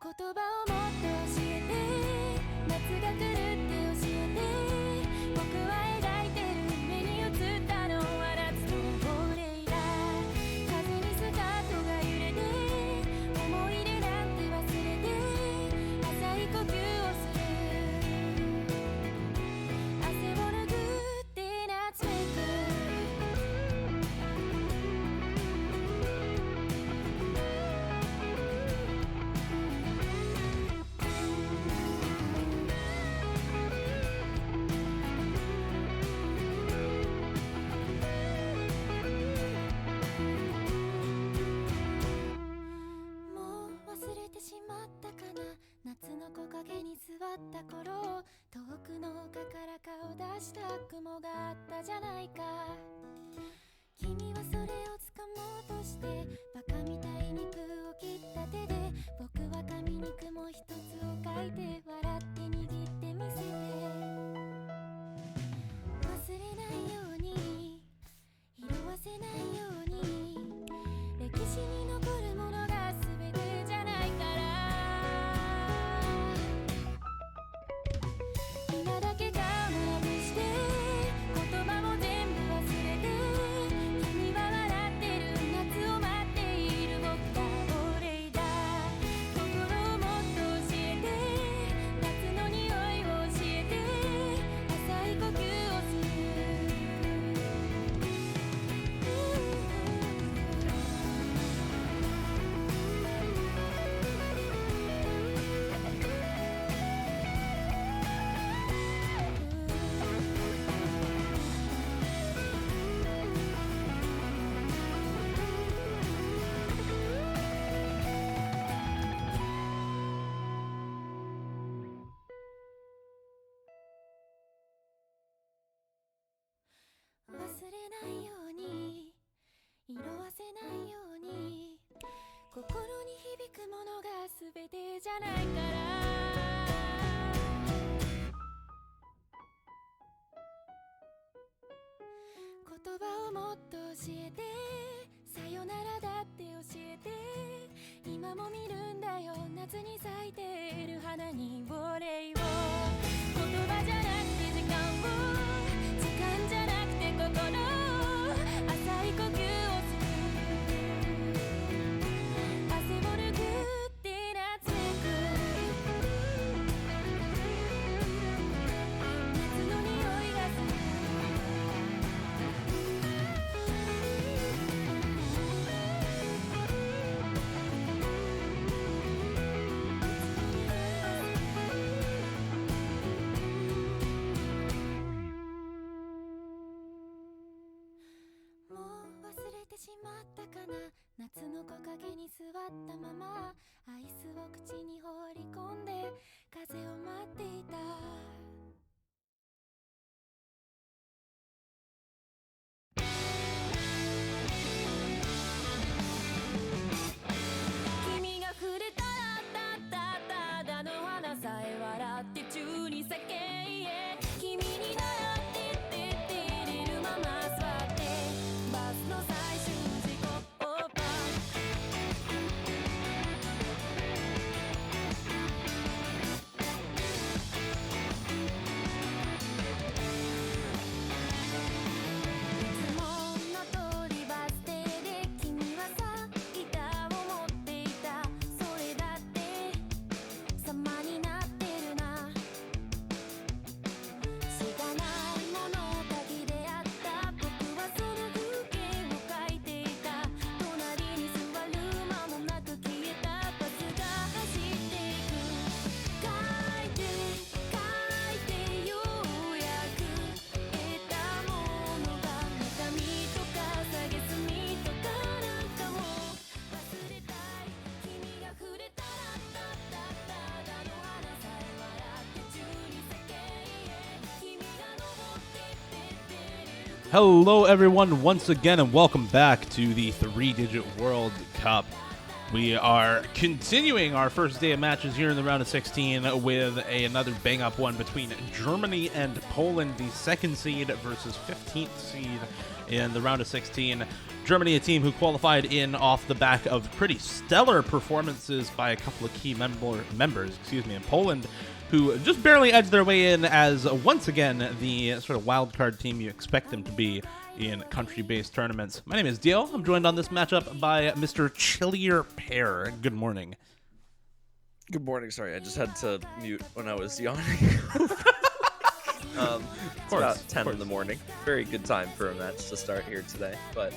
言葉をもっと教えて夏が来るって教えて僕は描いてる目に映ったのは夏の亡霊だ風にスカートが揺れて思い出なんて忘れて浅い呼吸をする汗を拭って夏めく夏の木陰に座った頃遠くの丘から顔出した雲があったじゃないか君はそれを掴もうとしてバカみたいに肉を切った手で僕は紙に雲一つを描いて笑せないように心に響くものが全てじゃないから言葉をもっと教えてさよならだって教えて今も見るんだよ夏に咲いている花にお礼を言葉じゃなくて時間を時間じゃなくて心浅い呼吸をする汗を拭って夏めく夏の匂いがするもう忘れてしまったかな夏の木陰に座ったままアイスを口に放り込んで風を待っていた君が触れたらただの花さえ笑って宙に叫え君に習ってって照れるまま座ってバスの最終時刻オーバーいつもの通りバス停で君はさギターを持っていたそれだって様になってるなしがないものだけであった僕はその風景を描いていた隣に座る間もなく消えたバスが走っていく書いて書いてようやく得たものが痛みとか蔑みとかなんかも忘れたい君が触れたらただの花さえ笑って宙に叫え君が登ってって照れる Hello, everyone, once again, and welcome back to the three-digit World Cup. We are continuing our first day of matches here in the round of 16 with another bang-up one between Germany and Poland, the second seed versus 15th seed in the round of 16. Germany, a team who qualified in off the back of pretty stellar performances by a couple of key members, and Poland, who just barely edged their way in as, once again, the sort of wildcard team you expect them to be in country-based tournaments. My name is Dio. I'm joined on this matchup by Mr. ChillierPear. Good morning. Good morning. Sorry, I just had to mute when I was yawning. It's about 10 in the morning. Very good time for a match to start here today, but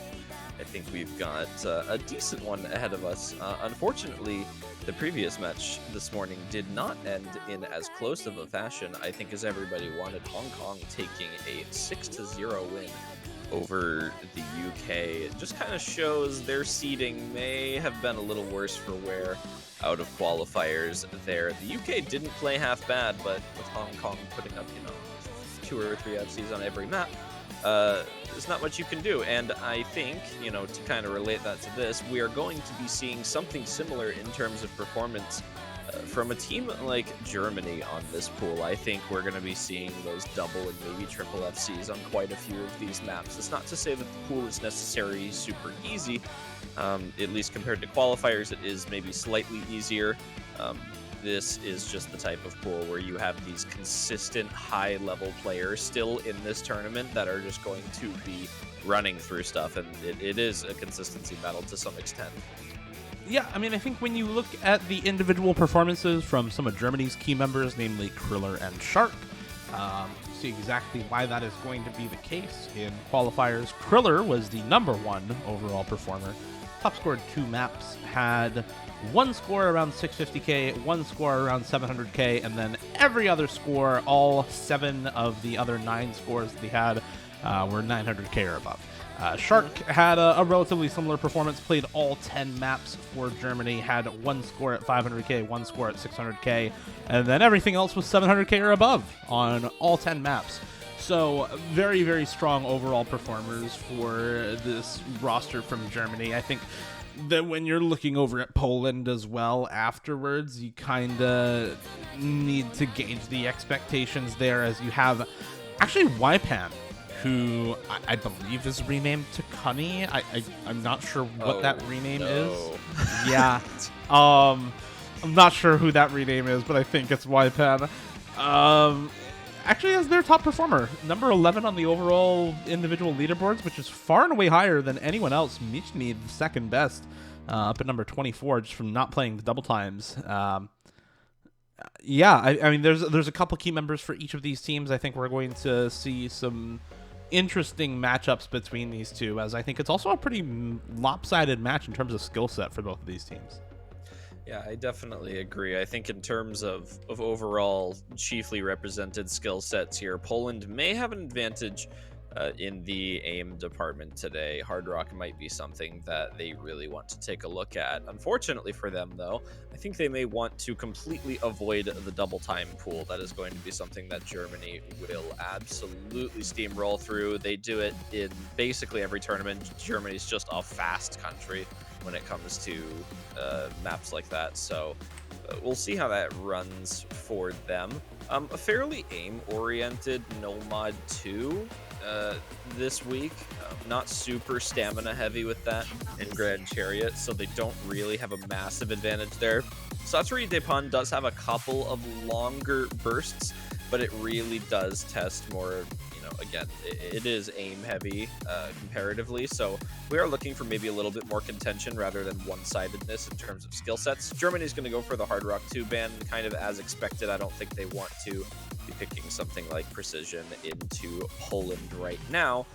I think we've got a decent one ahead of us. Unfortunately, the previous match this morning did not end in as close of a fashion, I think, as everybody wanted. Hong Kong taking a 6-0 win over the UK. It just kind of shows their seeding may have been a little worse for wear out of qualifiers there. The UK didn't play half bad, but with Hong Kong putting up, 2 or 3 FCs on every map, there's not much you can do. And I think, to kind of relate that to this, we are going to be seeing something similar in terms of performance from a team like Germany on this pool. I think we're going to be seeing those double and maybe triple FCs on quite a few of these maps. It's not to say that the pool is necessarily super easy. At least compared to qualifiers, it is maybe slightly easier. This is just the type of pool where you have these consistent high-level players still in this tournament that are just going to be running through stuff, and it is a consistency battle to some extent. Yeah, I mean, I think when you look at the individual performances from some of Germany's key members, namely Kriller and Shark, see exactly why that is going to be the case. In qualifiers, Kriller was the #1 overall performer. Top scored 2 maps, had 1 score around 650k, 1 score around 700k, and then every other score, all 7 of the other 9 scores that he had were 900k or above. Shark had a relatively similar performance, played all 10 maps for Germany, had 1 score at 500k, 1 score at 600k, and then everything else was 700k or above on all 10 maps. So very, very strong overall performers for this roster from Germany. I think that when you're looking over at Poland as well afterwards, you kind of need to gauge the expectations there, as you have actually Ypan, who I believe is renamed to Cunny. I'm not sure what that rename is. Yeah. I'm not sure who that rename is, but I think it's Ypan. Actually as their top performer, number 11 on the overall individual leaderboards, which is far and away higher than anyone else. Michni, the second best, up at number 24, just from not playing the double times. Yeah, I mean, there's a couple key members for each of these teams. I think we're going to see some interesting matchups between these two, as I think it's also a pretty lopsided match in terms of skill set for both of these teams. Yeah, I definitely agree. I think in terms of overall chiefly represented skill sets here, Poland may have an advantage in the aim department today. Hard Rock might be something that they really want to take a look at. Unfortunately for them, though, I think they may want to completely avoid the double time pool. That is going to be something that Germany will absolutely steamroll through. They do it in basically every tournament. Germany's just a fast country when it comes to maps like that. So we'll see how that runs for them. A fairly aim-oriented Nomad 2 this week. Not super stamina-heavy with that in Grand Chariot, so they don't really have a massive advantage there. Satsuri Depon does have a couple of longer bursts, but it really does test more, again, it is aim-heavy comparatively, so we are looking for maybe a little bit more contention rather than one-sidedness in terms of skill sets. Germany's going to go for the Hard Rock 2 ban, kind of as expected. I don't think they want to be picking something like Precision into Poland right now.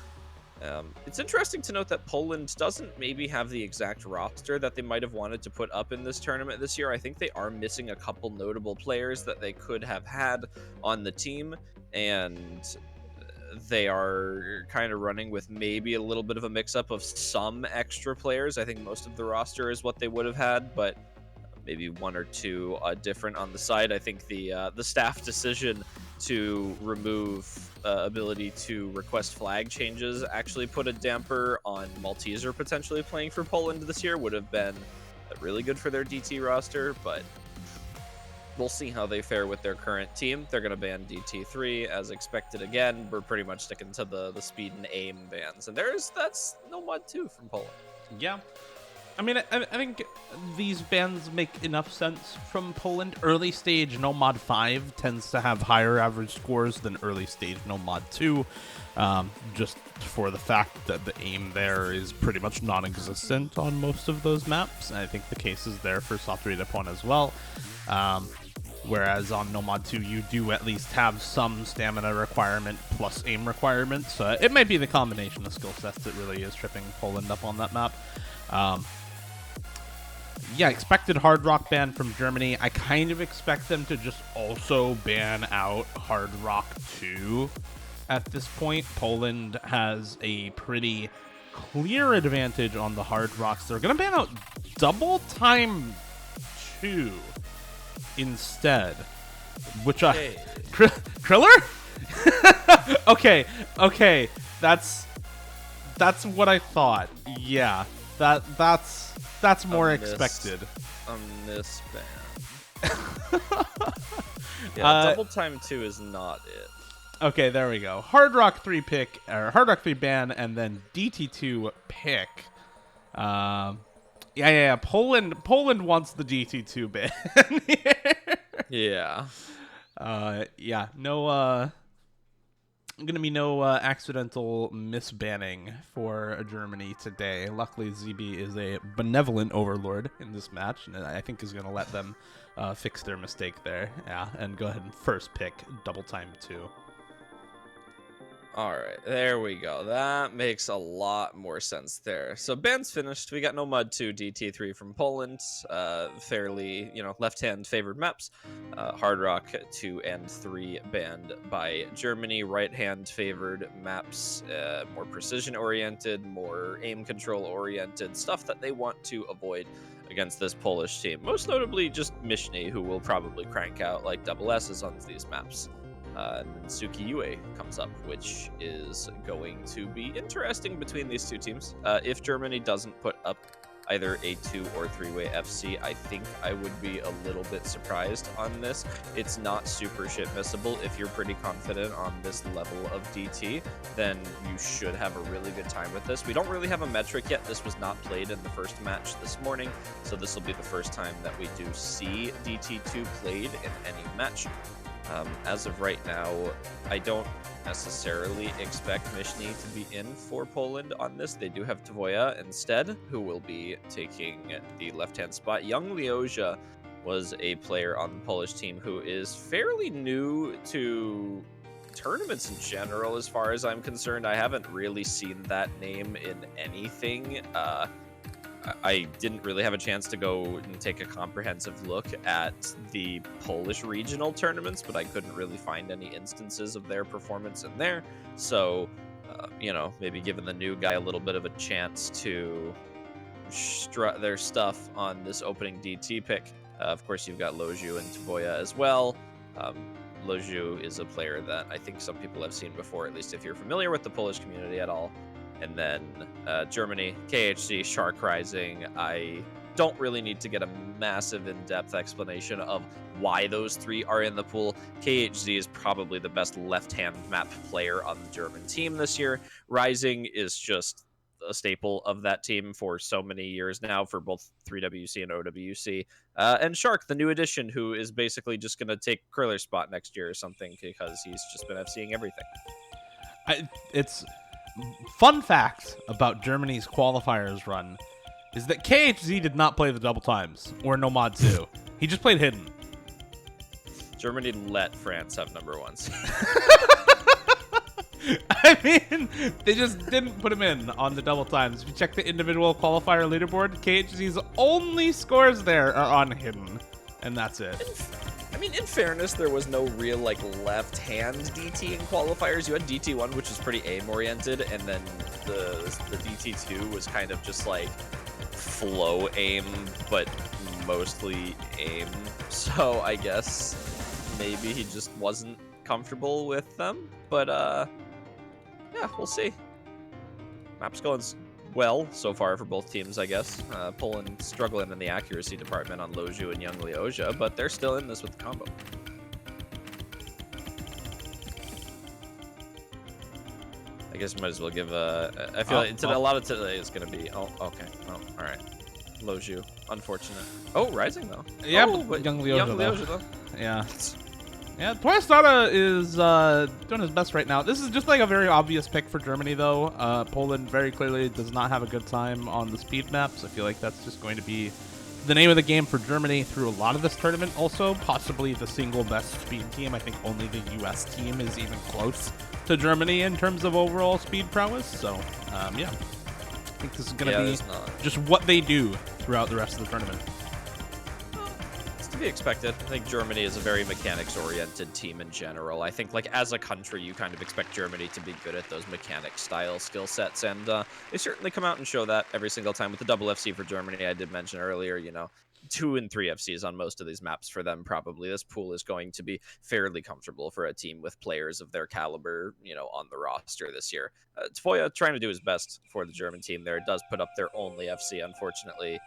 It's interesting to note that Poland doesn't maybe have the exact roster that they might have wanted to put up in this tournament this year. I think they are missing a couple notable players that they could have had on the team, and they are kind of running with maybe a little bit of a mix-up of some extra players. I think most of the roster is what they would have had, but maybe one or two different on the side. I think the staff decision to remove ability to request flag changes actually put a damper on Malteser potentially playing for Poland this year. Would have been really good for their DT roster, but we'll see how they fare with their current team. They're going to ban DT3 as expected again. We're pretty much sticking to the speed and aim bans. And that's Nomad 2 from Poland. Yeah. I mean, I think these bans make enough sense from Poland. Early stage Nomad 5 tends to have higher average scores than early stage Nomad 2, just for the fact that the aim there is pretty much non-existent on most of those maps. And I think the case is there for Satsuri Depon as well. Whereas on Nomad 2, you do at least have some stamina requirement plus aim requirements. It might be the combination of skill sets that really is tripping Poland up on that map. Yeah, expected Hard Rock ban from Germany. I kind of expect them to just also ban out Hard Rock 2 at this point. Poland has a pretty clear advantage on the Hard Rocks. They're going to ban out Double Time 2 instead, which Kriller? Okay, that's what I thought. Yeah, that's more expected. A misban. Yeah, Double Time 2 is not it. Okay, there we go. Hard Rock 3 pick, or Hard Rock 3 ban, and then DT2 pick. Yeah. Poland wants the DT2 ban. Yeah. Yeah. No. Going to be no accidental misbanning for Germany today. Luckily, ZB is a benevolent overlord in this match, and I think is going to let them fix their mistake there. Yeah, and go ahead and first pick Double Time 2. All right, there we go. That makes a lot more sense there. So bans finished. We got Nomad 2, DT3 from Poland. Fairly, left-hand favored maps. Hard Rock 2 and 3 banned by Germany. Right-hand favored maps, more precision-oriented, more aim control-oriented, stuff that they want to avoid against this Polish team. Most notably just Michni, who will probably crank out like double S's on these maps. And then Tsukiyue comes up, which is going to be interesting between these two teams. If Germany doesn't put up either a 2 or 3-way FC, I think I would be a little bit surprised on this. It's not super shit missable. If you're pretty confident on this level of DT, then you should have a really good time with this. We don't really have a metric yet. This was not played in the first match this morning, so this will be the first time that we do see DT2 played in any match. As of right now, I don't necessarily expect Mishny to be in for Poland on this. They do have Tvoya instead, who will be taking the left-hand spot. Young Leozha was a player on the Polish team who is fairly new to tournaments in general, as far as I'm concerned. I haven't really seen that name in anything. I didn't really have a chance to go and take a comprehensive look at the Polish regional tournaments, but I couldn't really find any instances of their performance in there. So, you know, maybe giving the new guy a little bit of a chance to strut their stuff on this opening DT pick. Of course, you've got Loju and Tvoya as well. Loju is a player that I think some people have seen before, at least if you're familiar with the Polish community at all. And then Germany, KHC, Shark Rising. I don't really need to get a massive in-depth explanation of why those three are in the pool. KHZ is probably the best left-hand map player on the German team this year. Rising is just a staple of that team for so many years now for both 3WC and OWC. And Shark, the new addition, who is basically just going to take Curler's spot next year or something because he's just been FCing everything. It's fun fact about Germany's qualifiers run is that KHZ did not play the double times or nautzz 2. He just played hidden. Germany let France have number ones. I mean, they just didn't put him in on the double times. If you check the individual qualifier leaderboard, KHZ's only scores there are on hidden, and that's it. I mean, in fairness, there was no real, like, left-hand DT in qualifiers. You had DT1, which was pretty aim-oriented, and then the DT2 was kind of just, like, flow aim, but mostly aim. So I guess maybe he just wasn't comfortable with them. But, yeah, we'll see. Map's going well so far for both teams, I guess. Poland struggling in the accuracy department on Loju and Young Leozha, but they're still in this with the combo. I guess we might as well give I feel like a lot of today is going to be... Oh, okay. Oh, all right. Loju. Unfortunate. Oh, Rising, though. Yeah, oh, but Young Leozha, though. Yeah. Yeah, Toyostada is doing his best right now. This is just like a very obvious pick for Germany, though. Poland very clearly does not have a good time on the speed maps. I feel like that's just going to be the name of the game for Germany through a lot of this tournament. Also, possibly the single best speed team. I think only the U.S. team is even close to Germany in terms of overall speed prowess. So, yeah. I think this is going to be just what they do throughout the rest of the tournament. To be expected. I think Germany is a very mechanics-oriented team in general. I think, like, as a country, you kind of expect Germany to be good at those mechanic-style skill sets, and they certainly come out and show that every single time with the double FC for Germany. I did mention earlier, you know, 2 and 3 FCs on most of these maps for them, probably. This pool is going to be fairly comfortable for a team with players of their caliber, you know, on the roster this year. Tvoya trying to do his best for the German team there. It does put up their only FC, unfortunately.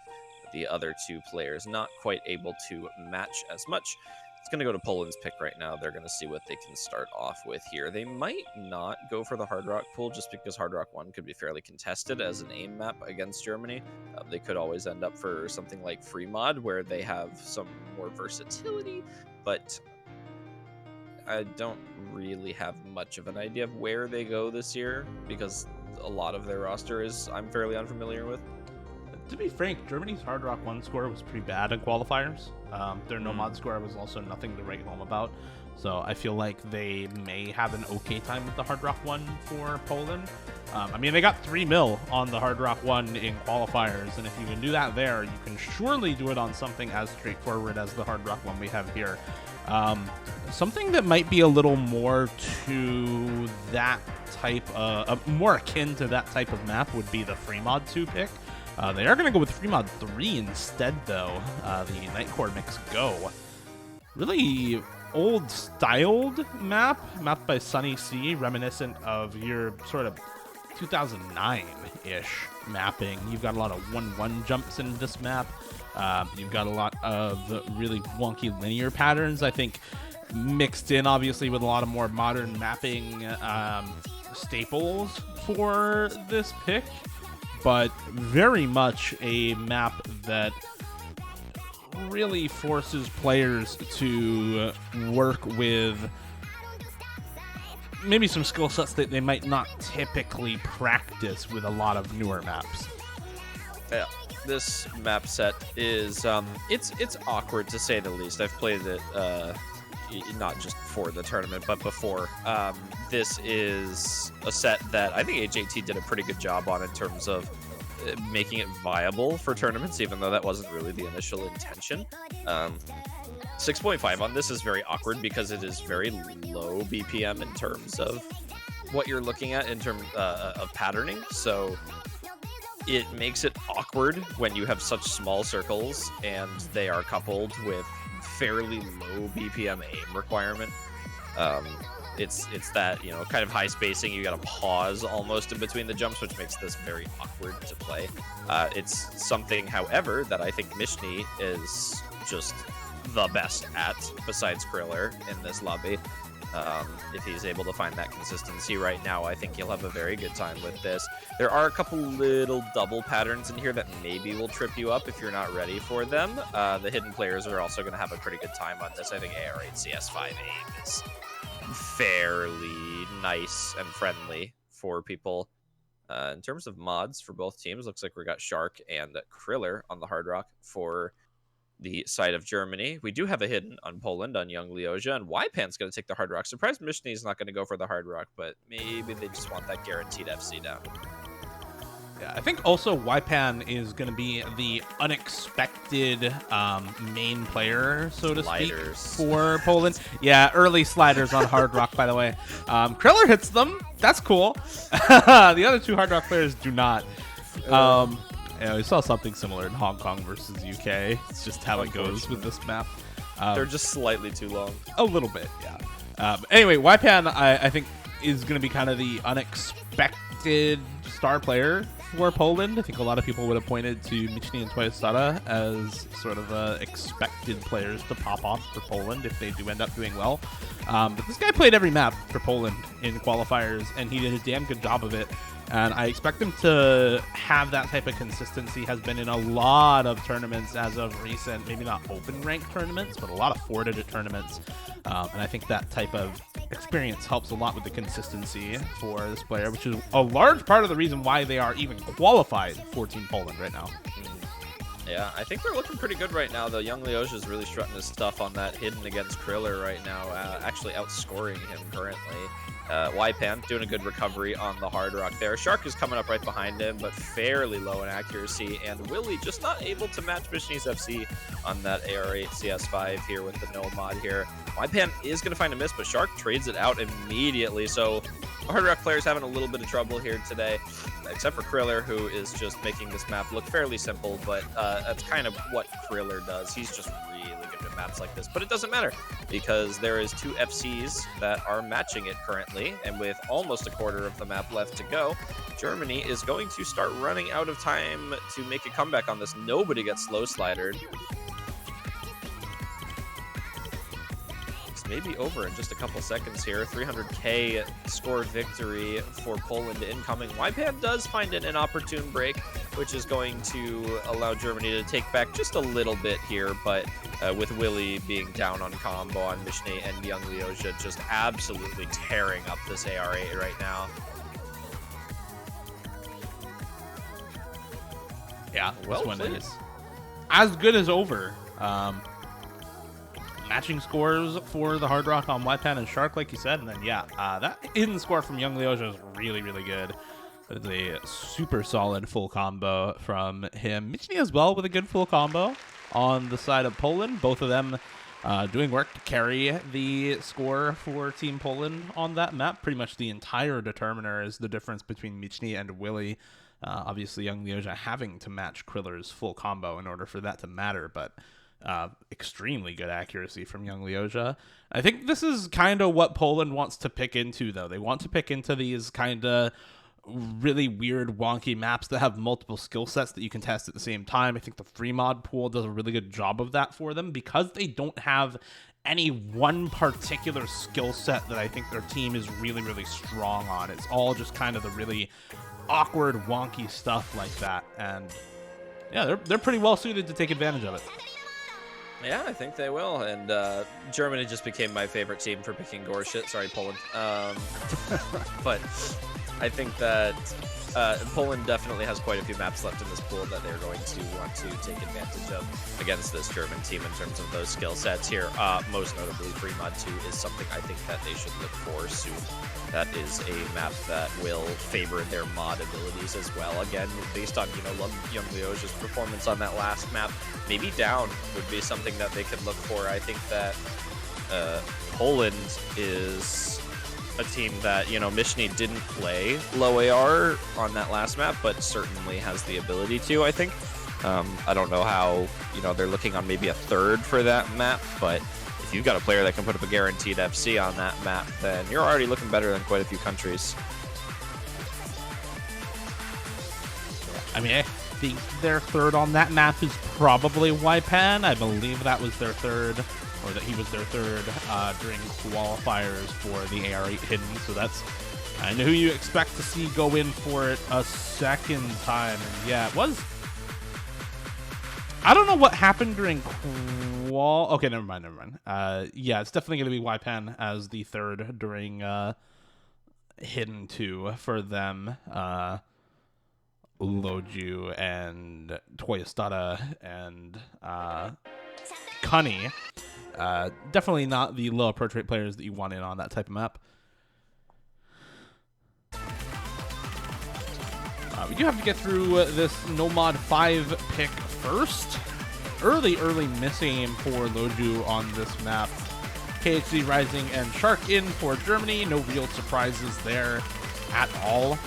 The other 2 players not quite able to match as much. It's going to go to Poland's pick right now. They're going to see what they can start off with here. They might not go for the Hard Rock pool just because Hard Rock 1 could be fairly contested as an aim map against Germany. They could always end up for something like Free Mod where they have some more versatility, but I don't really have much of an idea of where they go this year because a lot of their roster is I'm fairly unfamiliar with. To be frank, Germany's Hard Rock 1 score was pretty bad in qualifiers. Their nautzz score was also nothing to write home about. So I feel like they may have an okay time with the Hard Rock 1 for Poland. I mean, they got 3 mil on the Hard Rock 1 in qualifiers, and if you can do that there, you can surely do it on something as straightforward as the Hard Rock 1 we have here. Something that might be a little more to that type, more akin to that type of map would be the Free Mod 2 pick. They are going to go with Free Mod 3 instead, though. The Nightcore mix go. Really old styled map, mapped by Sunny C, reminiscent of your sort of 2009-ish mapping. You've got a lot of 1-1 jumps in this map. You've got a lot of really wonky linear patterns, I think, mixed in, obviously, with a lot of more modern mapping staples for this pick, but very much a map that really forces players to work with maybe some skill sets that they might not typically practice with a lot of newer maps. Yeah, this map set is it's awkward to say the least. I've played it not just for the tournament, but before. This is a set that I think HAT did a pretty good job on in terms of making it viable for tournaments, even though that wasn't really the initial intention. 6.5 on this is very awkward because it is very low BPM in terms of what you're looking at in terms of patterning. So it makes it awkward when you have such small circles and they are coupled with fairly low BPM aim requirement. It's that, you know, kind of high spacing. You got to pause almost in between the jumps, which makes this very awkward to play. It's something, however, that I think Mishni is just the best at, besides Kriller in this lobby. If he's able to find that consistency right now, I think he'll have a very good time with this. There are a couple little double patterns in here that maybe will trip you up if you're not ready for them. The hidden players are also going to have a pretty good time on this. I think AR8CS5 aim is fairly nice and friendly for people. In terms of mods for both teams, looks like we got Shark and Kriller on the Hard Rock for the side of Germany. We do have a hidden on Poland on Young Leosia, and Ypan's going to take the Hard Rock. Surprised Mishni's not going to go for the Hard Rock, but maybe they just want that guaranteed FC down. Yeah, I think also Ypan is going to be the unexpected main player, so to speak, for Poland. Yeah, early sliders on Hard Rock, by the way. Kriller hits them. That's cool. The other two Hard Rock players do not. Yeah, we saw something similar in Hong Kong versus UK. It's just how it goes with this map. They're just slightly too long. A little bit, yeah. Anyway, Ypan, I think, is going to be kind of the unexpected star player for Poland. I think a lot of people would have pointed to Michny and Toyosada as sort of expected players to pop off for Poland if they do end up doing well. But this guy played every map for Poland in qualifiers, and he did a damn good job of it. And I expect him to have that type of consistency. Has been in a lot of tournaments as of recent, maybe not open rank tournaments, but a lot of 4-digit tournaments. And I think that type of experience helps a lot with the consistency for this player, which is a large part of the reason why they are even qualified for Team Poland right now. Yeah, I think they're looking pretty good right now, though. Young Leosia is really strutting his stuff on that hidden against Kriller right now, actually outscoring him currently. Ypan doing a good recovery on the Hard Rock there. Shark is coming up right behind him, but fairly low in accuracy. And Willie just not able to match Mishni's FC on that AR8 CS5 here with the no mod here. Ypan is going to find a miss, but Shark trades it out immediately. So Hard Rock players having a little bit of trouble here today, except for Kriller, who is just making this map look fairly simple. But that's kind of what Kriller does. He's just really good at maps like this. But it doesn't matter, because there is 2 FCs that are matching it currently, and with almost a quarter of the map left to go, Germany is going to start running out of time to make a comeback on this. Nobody gets slow slidered. It's maybe over in just a couple seconds here. 300k score victory for Poland incoming. Ypan does find it an opportune break, which is going to allow Germany to take back just a little bit here, but with Willie being down on combo on Mishny and Young Leosia just absolutely tearing up this AR8 right now. Yeah, Well this one played. is as good as over. Matching scores for the Hard Rock on Ypan and Shark, like you said, and then that hidden score from Young Leosia is really, really good. It's a super solid full combo from him. Michny as well with a good full combo on the side of Poland. Both of them doing work to carry the score for Team Poland on that map. Pretty much the entire determiner is the difference between Michny and Willie. Obviously, Young Leosia having to match Kriller's full combo in order for that to matter, but extremely good accuracy from young Leoja. I think this is kind of what Poland wants to pick into, though. They want to pick into these kind of really weird, wonky maps that have multiple skill sets that you can test at the same time. I think the free mod pool does a really good job of that for them because they don't have any one particular skill set that I think their team is really, really strong on. It's all just kind of the really awkward, wonky stuff like that. And yeah, they're pretty well suited to take advantage of it. Yeah, I think they will. And Germany just became my favorite team for picking gore shit. Sorry, Poland. But I think that Poland definitely has quite a few maps left in this pool that they're going to want to take advantage of against this German team in terms of those skill sets here. Most notably, Free Mod 2 is something I think that they should look for soon. That is a map that will favor their mod abilities as well. Again, based on young Leoja's performance on that last map, maybe down would be something that they could look for. I think that Poland is a team that, Mishny didn't play low AR on that last map, but certainly has the ability to, I think. I don't know how, they're looking on maybe a third for that map, but if you've got a player that can put up a guaranteed FC on that map, then you're already looking better than quite a few countries. I mean, I think their third on that map is probably Waipan. I believe that was their third, or that he was their third during qualifiers for the AR8 Hidden. So that's kind of who you expect to see go in for it a second time. And yeah, it was. I don't know what happened during qual. Okay, never mind. Yeah, it's definitely going to be Waipan as the third during Hidden 2 for them. Loju and Toyostada and Cunny. Definitely not the low approach rate players that you want in on that type of map. We do have to get through this No Mod 5 pick first. Early misaim for Loju on this map. KHC Rising and Shark in for Germany. No real surprises there at all.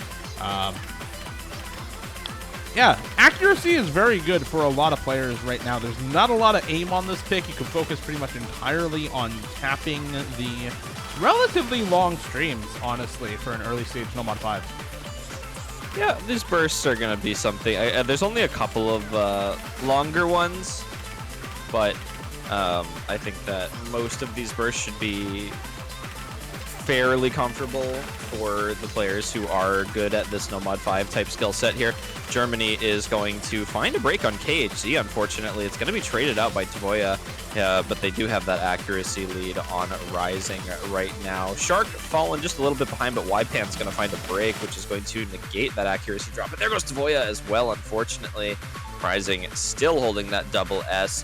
Yeah, accuracy is very good for a lot of players right now. There's not a lot of aim on this pick. You can focus pretty much entirely on tapping the relatively long streams, honestly, for an early stage No Mod 5. Yeah, these bursts are going to be something. There's only a couple of longer ones, but I think that most of these bursts should be fairly comfortable for the players who are good at this No Mod 5 type skill set here. Germany is going to find a break on KHC, unfortunately. It's going to be traded out by Tvoya, but they do have that accuracy lead on Rising right now. Shark falling just a little bit behind, but Waipan's going to find a break, which is going to negate that accuracy drop. But there goes Tvoya as well, unfortunately. Rising still holding that double S.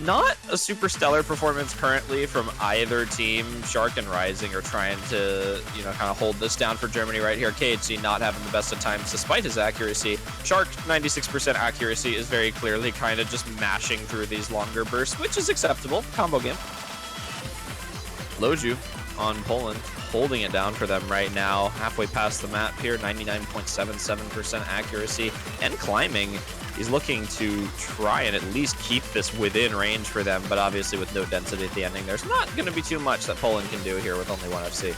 Not a super stellar performance currently from either team. Shark and Rising are trying to, kind of hold this down for Germany right here. KHC not having the best of times despite his accuracy. Shark, 96% accuracy, is very clearly kind of just mashing through these longer bursts, which is acceptable. Combo game. Loju on Poland, holding it down for them right now. Halfway past the map here, 99.77% accuracy and climbing. He's looking to try and at least keep this within range for them, but obviously with no density at the ending, there's not going to be too much that Poland can do here with only one FC.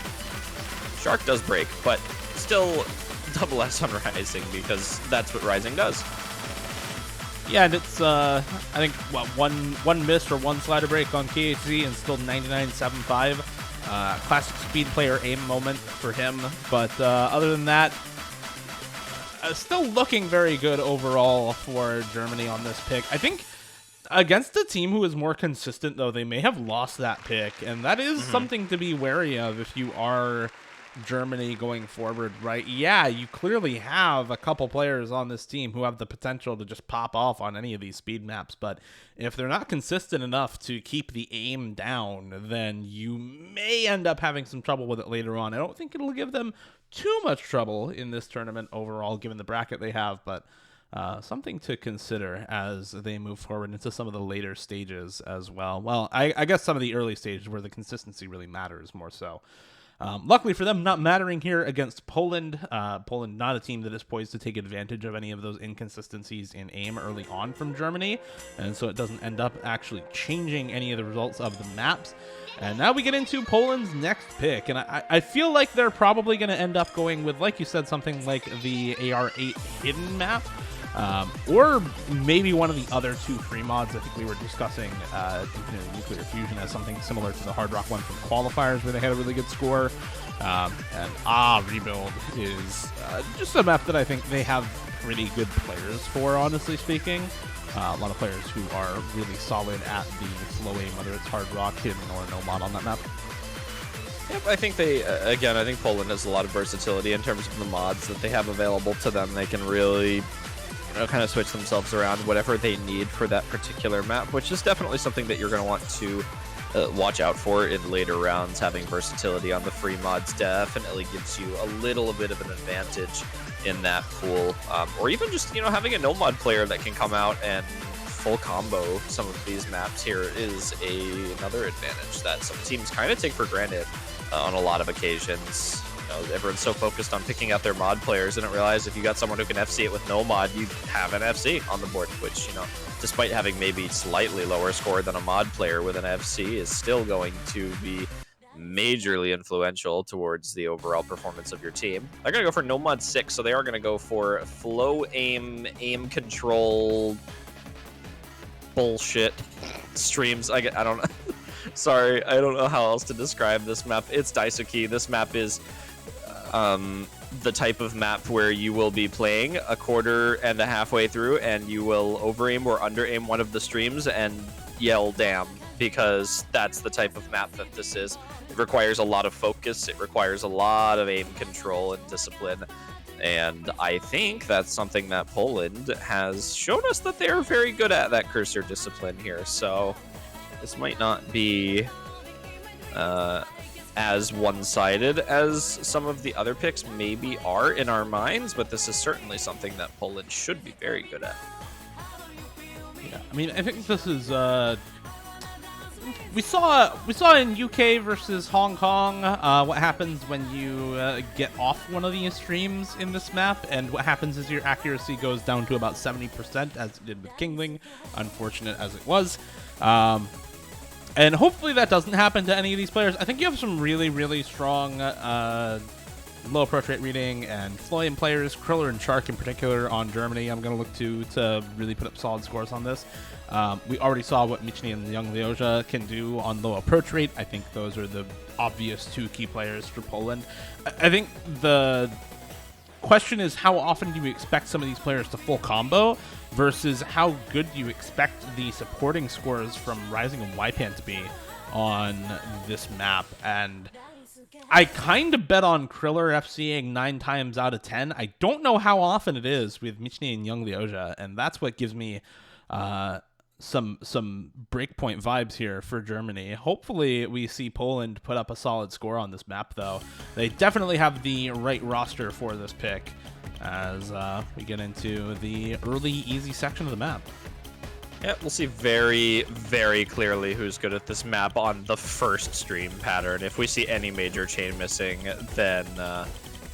Shark does break, but still double S on Rising because that's what Rising does. Yeah, and it's, I think, one miss or one slider break on KHC and still 99.75. Classic speed player aim moment for him, but other than that, still looking very good overall for Germany on this pick. I think against a team who is more consistent, though, they may have lost that pick, and that is something to be wary of if you are Germany going forward, right? Yeah, you clearly have a couple players on this team who have the potential to just pop off on any of these speed maps, but if they're not consistent enough to keep the aim down, then you may end up having some trouble with it later on. I don't think it'll give them too much trouble in this tournament overall, given the bracket they have, but something to consider as they move forward into some of the later stages as well. Well, I guess some of the early stages where the consistency really matters more so. Luckily for them, not mattering here against Poland. Poland, not a team that is poised to take advantage of any of those inconsistencies in aim early on from Germany, and so it doesn't end up actually changing any of the results of the maps. And now we get into Poland's next pick, and I feel like they're probably going to end up going with, like you said, something like the AR8 hidden map, or maybe one of the other 2 free mods. I think we were discussing Infinite Nuclear Fusion as something similar to the Hard Rock one from qualifiers where they had a really good score. And Rebuild is just a map that I think they have pretty good players for, honestly speaking. A lot of players who are really solid at the slow aim, whether it's Hard Rock, hidden, or no mod on that map. Yep, I think they, again, I think Poland has a lot of versatility in terms of the mods that they have available to them. They can really, kind of switch themselves around whatever they need for that particular map, which is definitely something that you're going to want to watch out for in later rounds. Having versatility on the free mods definitely gives you a little bit of an advantage in that pool, or even just having a no mod player that can come out and full combo some of these maps here is another advantage that some teams kind of take for granted on a lot of occasions. Everyone's so focused on picking out their mod players and don't realize if you got someone who can FC it with no mod, you have an FC on the board, which despite having maybe slightly lower score than a mod player with an FC, is still going to be majorly influential towards the overall performance of your team. They're going to go for no mod 6, so they are going to go for flow aim control bullshit streams. I don't know. Sorry, I don't know how else to describe this map. It's Daisuke. This map is the type of map where you will be playing a quarter and a halfway through and you will over aim or under aim one of the streams and yell damn, because that's the type of map that this is. It requires a lot of focus, it requires a lot of aim control and discipline, and I think that's something that Poland has shown us that they're very good at, that cursor discipline here. So this might not be as one-sided as some of the other picks maybe are in our minds, but this is certainly something that Poland should be very good at. Yeah, I mean, I think this is we saw in UK versus Hong Kong what happens when you get off one of these streams in this map, and what happens is your accuracy goes down to about 70%, as it did with Kingling, unfortunate as it was. And hopefully that doesn't happen to any of these players. I think you have some really, really strong low approach rate reading and flow aim players, Kriller and Shark in particular on Germany. I'm going to look to really put up solid scores on this. We already saw what Michny and Young Leoja can do on low approach rate. I think those are the obvious 2 key players for Poland. I think the question is, how often do you expect some of these players to full combo versus how good do you expect the supporting scores from Rising and Ypan to be on this map? And I kind of bet on Kriller FCing 9 times out of 10. I don't know how often it is with Michny and Young Leoja, and that's what gives me some breakpoint vibes here for Germany. Hopefully we see Poland put up a solid score on this map, though. They definitely have the right roster for this pick as we get into the early easy section of the map. Yeah, we'll see very, very clearly who's good at this map on the first stream pattern. If we see any major chain missing, then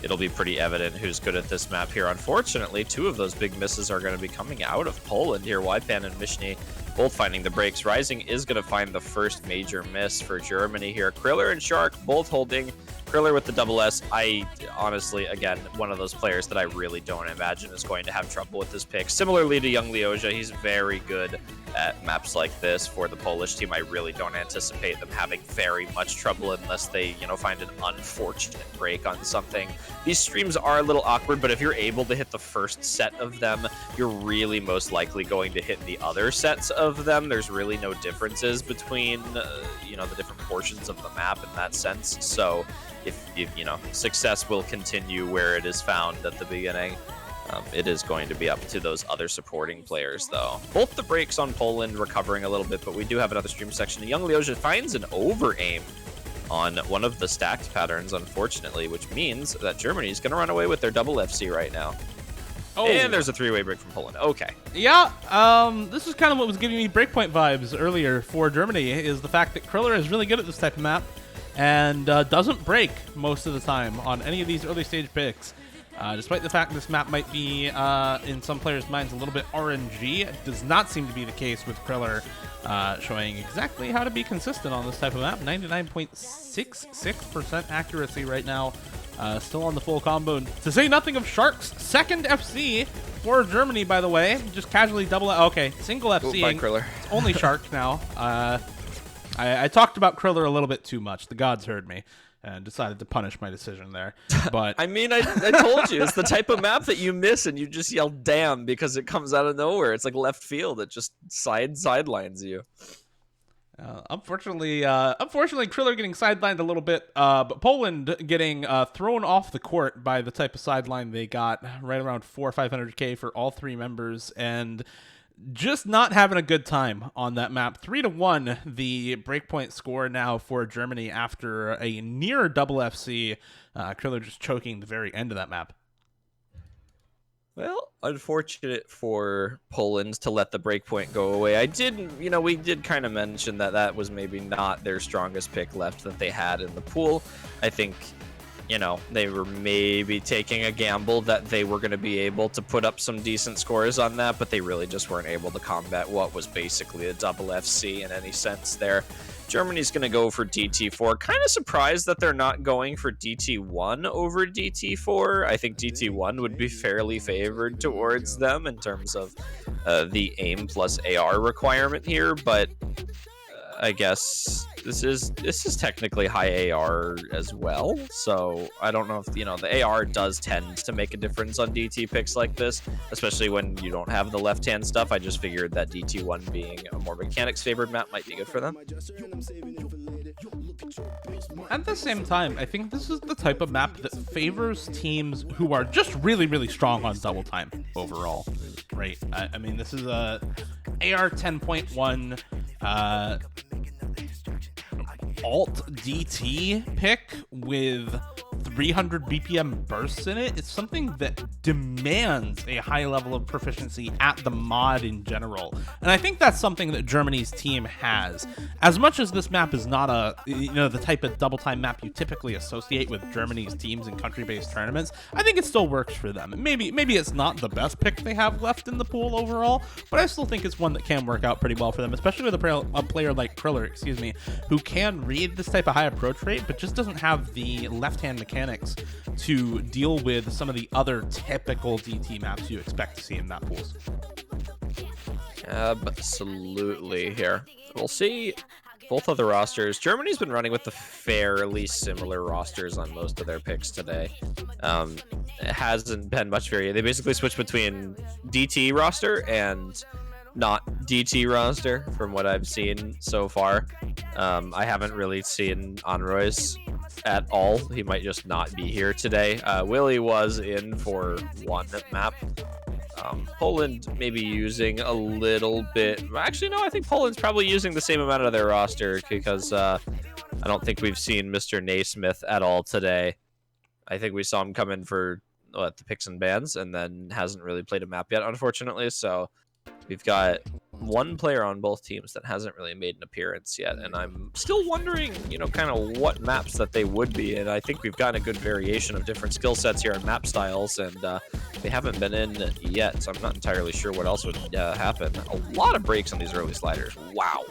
it'll be pretty evident who's good at this map here. Unfortunately, 2 of those big misses are going to be coming out of Poland here. Ypan and Michny both finding the breaks. Rising is going to find the first major miss for Germany here. Kriller and Shark both holding. Kriller with the double S. I honestly, again, one of those players that I really don't imagine is going to have trouble with this pick. Similarly to Young Leoja, he's very good at maps like this for the Polish team. I really don't anticipate them having very much trouble unless they, find an unfortunate break on something. These streams are a little awkward, but if you're able to hit the first set of them, you're really most likely going to hit the other sets of them. There's really no differences between, the different portions of the map in that sense. So if success will continue where it is found at the beginning. It is going to be up to those other supporting players, though. Both the breaks on Poland recovering a little bit, but we do have another stream section. Young Leoja finds an over-aim on one of the stacked patterns, unfortunately, which means that Germany is going to run away with their double FC right now. Oh. And there's a 3-way break from Poland. Okay. Yeah, this is kind of what was giving me breakpoint vibes earlier for Germany, is the fact that Kriller is really good at this type of map. and doesn't break most of the time on any of these early stage picks. Despite the fact this map might be, in some players' minds, a little bit RNG, it does not seem to be the case with Kriller showing exactly how to be consistent on this type of map. 99.66% accuracy right now, still on the full combo. To say nothing of Shark's second FC for Germany, by the way. Just casually double, okay, single FC. Bye, Kriller. It's only Shark now. I talked about Kriller a little bit too much. The gods heard me and decided to punish my decision there. But I mean, I told you, it's the type of map that you miss and you just yell damn because it comes out of nowhere. It's like left field. It just sidelines you. Unfortunately, Kriller getting sidelined a little bit, but Poland getting thrown off the court by the type of sideline they got, right around 400 or 500k for all three members, and just not having a good time on that map. 3-1, the breakpoint score now for Germany after a near double FC. Kriller just choking the very end of that map. Well, unfortunate for Poland to let the breakpoint go away. We did kind of mention that was maybe not their strongest pick left that they had in the pool. I think, they were maybe taking a gamble that they were going to be able to put up some decent scores on that, but they really just weren't able to combat what was basically a double FC in any sense there. Germany's going to go for DT4. Kind of surprised that they're not going for DT1 over DT4. I think DT1 would be fairly favored towards them in terms of the aim plus AR requirement here, but I guess this is technically high AR as well, so I don't know if the AR does tend to make a difference on DT picks like this, especially when you don't have the left hand stuff. I just figured that DT1 being a more mechanics favored map might be good for them. At the same time, I think this is the type of map that favors teams who are just really, really strong on double time overall, right? I mean, this is a AR 10.1 alt DT pick with 300 BPM bursts in it. It's something that demands a high level of proficiency at the mod in general. And I think that's something that Germany's team has. As much as this map is not the type of double time map you typically associate with Germany's teams in country-based tournaments, I think it still works for them. Maybe it's not the best pick they have left in the pool overall, but I still think it's one that can work out pretty well for them, especially with a player like Kriller, who can read this type of high approach rate, but just doesn't have the left-hand mechanics to deal with some of the other typical DT maps you expect to see in map pools. Absolutely here. We'll see both of the rosters. Germany's been running with the fairly similar rosters on most of their picks today. It hasn't been much variation. They basically switched between DT roster and not DT roster from what I've seen so far. I haven't really seen Onroy's at all. He might just not be here today. Willie was in for one map. Poland maybe using a little bit. Actually, no, I think Poland's probably using the same amount of their roster because I don't think we've seen Mr. Naismith at all today. I think we saw him come in for the picks and bans and then hasn't really played a map yet, unfortunately. So we've got one player on both teams that hasn't really made an appearance yet, and I'm still wondering, kind of what maps that they would be. And I think we've got a good variation of different skill sets here and map styles, and they haven't been in yet, so I'm not entirely sure what else would happen. A lot of breaks on these early sliders. Wow.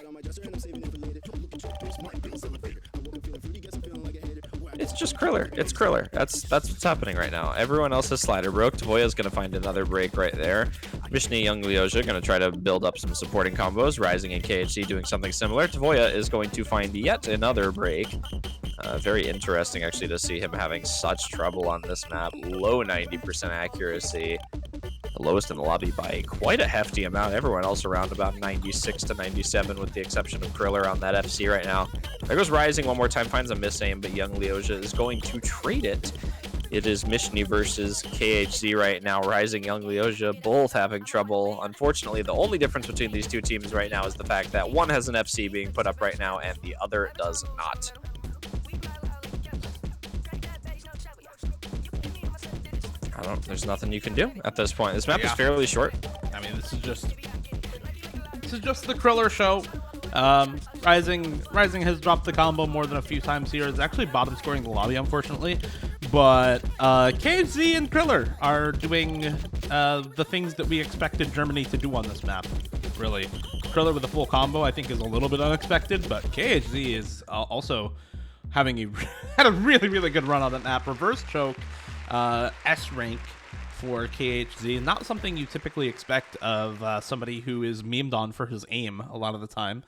It's just Kriller. It's Kriller. That's what's happening right now. Everyone else is slider broke. Tavoya's going to find another break right there. Mishni Young Leoja going to try to build up some supporting combos. Rising and KHC doing something similar. Tavoya is going to find yet another break. Very interesting, actually, to see him having such trouble on this map. Low 90% accuracy. The lowest in the lobby by quite a hefty amount. Everyone else around about 96 to 97 with the exception of Kriller on that FC right now. There goes Rising one more time, finds a miss aim, but Young Leoja is going to trade it. It is Mishni versus KHC right now. Rising, Young Leoja, both having trouble. Unfortunately, the only difference between these two teams right now is the fact that one has an FC being put up right now and the other does not. There's nothing you can do at this point. This map is fairly short. I mean, this is just the Kriller show. Rising has dropped the combo more than a few times here. It's actually bottom scoring the lobby, unfortunately. But KHZ and Kriller are doing the things that we expected Germany to do on this map, really. Kriller with a full combo, I think, is a little bit unexpected, but KHZ is also having had a really, really good run on that map. Reverse choke, S rank for KHZ. Not something you typically expect of somebody who is memed on for his aim a lot of the time.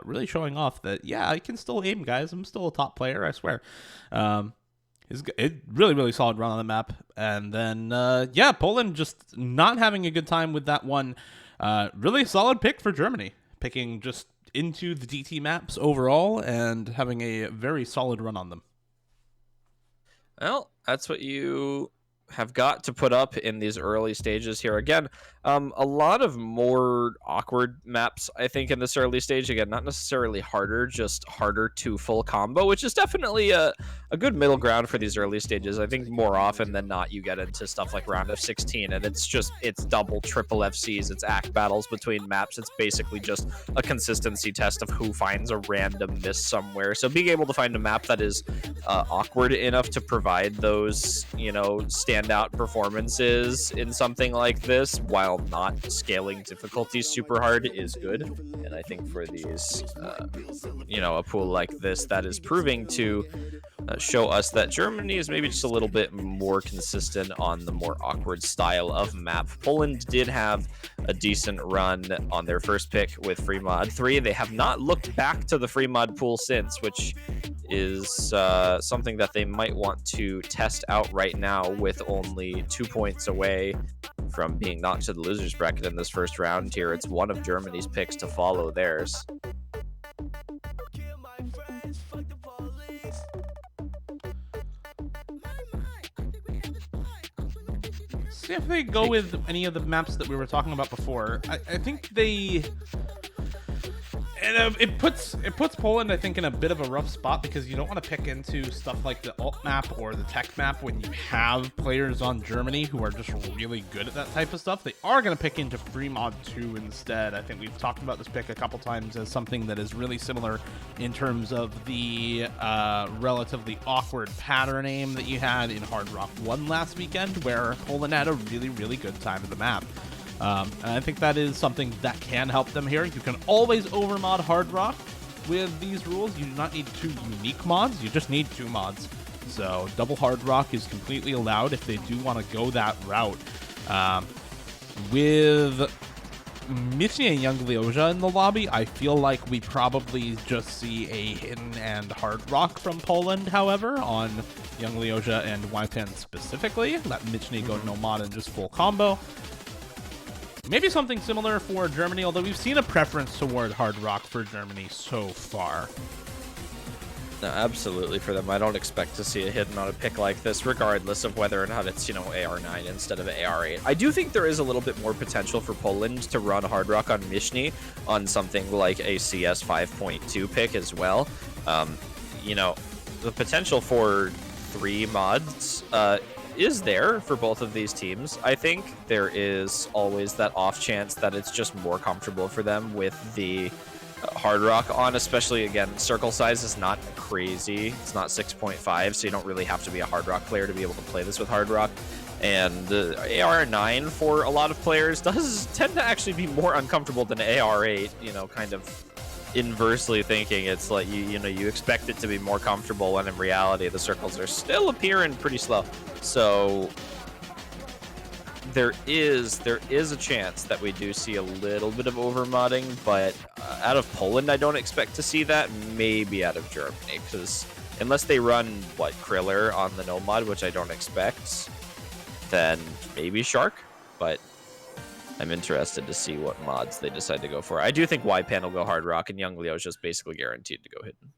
Really showing off that, yeah, I can still aim, guys. I'm still a top player, I swear. It really, really solid run on the map. And then, yeah, Poland just not having a good time with that one. Really solid pick for Germany. Picking just into the DT maps overall and having a very solid run on them. Well, that's what you have got to put up in these early stages here. Again, a lot of more awkward maps, I think, in this early stage. Again, not necessarily harder, just harder to full combo, which is definitely a good middle ground for these early stages. I think more often than not, you get into stuff like round of 16, and it's double, triple FCs. It's act battles between maps. It's basically just a consistency test of who finds a random miss somewhere. So being able to find a map that is awkward enough to provide those, standout performances in something like this, while not scaling difficulty super hard, is good. And I think for these, a pool like this, that is proving to show us that Germany is maybe just a little bit more consistent on the more awkward style of map. Poland did have a decent run on their first pick with Free Mod 3. They have not looked back to the Free Mod pool since, which is something that they might want to test out right now, with only 2 points away from being knocked to the losers bracket in this first round here. It's one of Germany's picks to follow theirs. See if they go with any of the maps that we were talking about before. I think they... And it puts Poland, I think, in a bit of a rough spot, because you don't want to pick into stuff like the alt map or the tech map when you have players on Germany who are just really good at that type of stuff. They are going to pick into Free Mod 2 instead. I think we've talked about this pick a couple times as something that is really similar in terms of the relatively awkward pattern aim that you had in Hard Rock 1 last weekend, where Poland had a really, really good time of the map. And I think that is something that can help them here. You can always overmod Hard Rock with these rules. You do not need 2 unique mods. You just need 2 mods. So double Hard Rock is completely allowed if they do want to go that route. With Michi and Young Leoja in the lobby, I feel like we probably just see a hidden and Hard Rock from Poland, however, on Young Leoja and Waitan specifically. Let Michi go no mod and just full combo. Maybe something similar for Germany, although we've seen a preference toward Hard Rock for Germany so far. No, absolutely for them. I don't expect to see a hidden on a pick like this, regardless of whether or not it's, AR9 instead of AR8. I do think there is a little bit more potential for Poland to run Hard Rock on Mishny on something like a CS 5.2 pick as well. The potential for 3 mods is there for both of these teams. I think there is always that off chance that it's just more comfortable for them with the Hard Rock on, especially, again, circle size is not crazy. It's not 6.5, so you don't really have to be a Hard Rock player to be able to play this with Hard Rock. And AR9 for a lot of players does tend to actually be more uncomfortable than AR8, kind of inversely thinking. It's like you expect it to be more comfortable, when in reality the circles are still appearing pretty slow. So there is a chance that we do see a little bit of overmodding, but out of Poland I don't expect to see that. Maybe out of Germany, because unless they run Kriller on the no mod, which I don't expect, then maybe Shark. But I'm interested to see what mods they decide to go for. I do think Ypan will go Hard Rock, and Young Leo is just basically guaranteed to go hidden.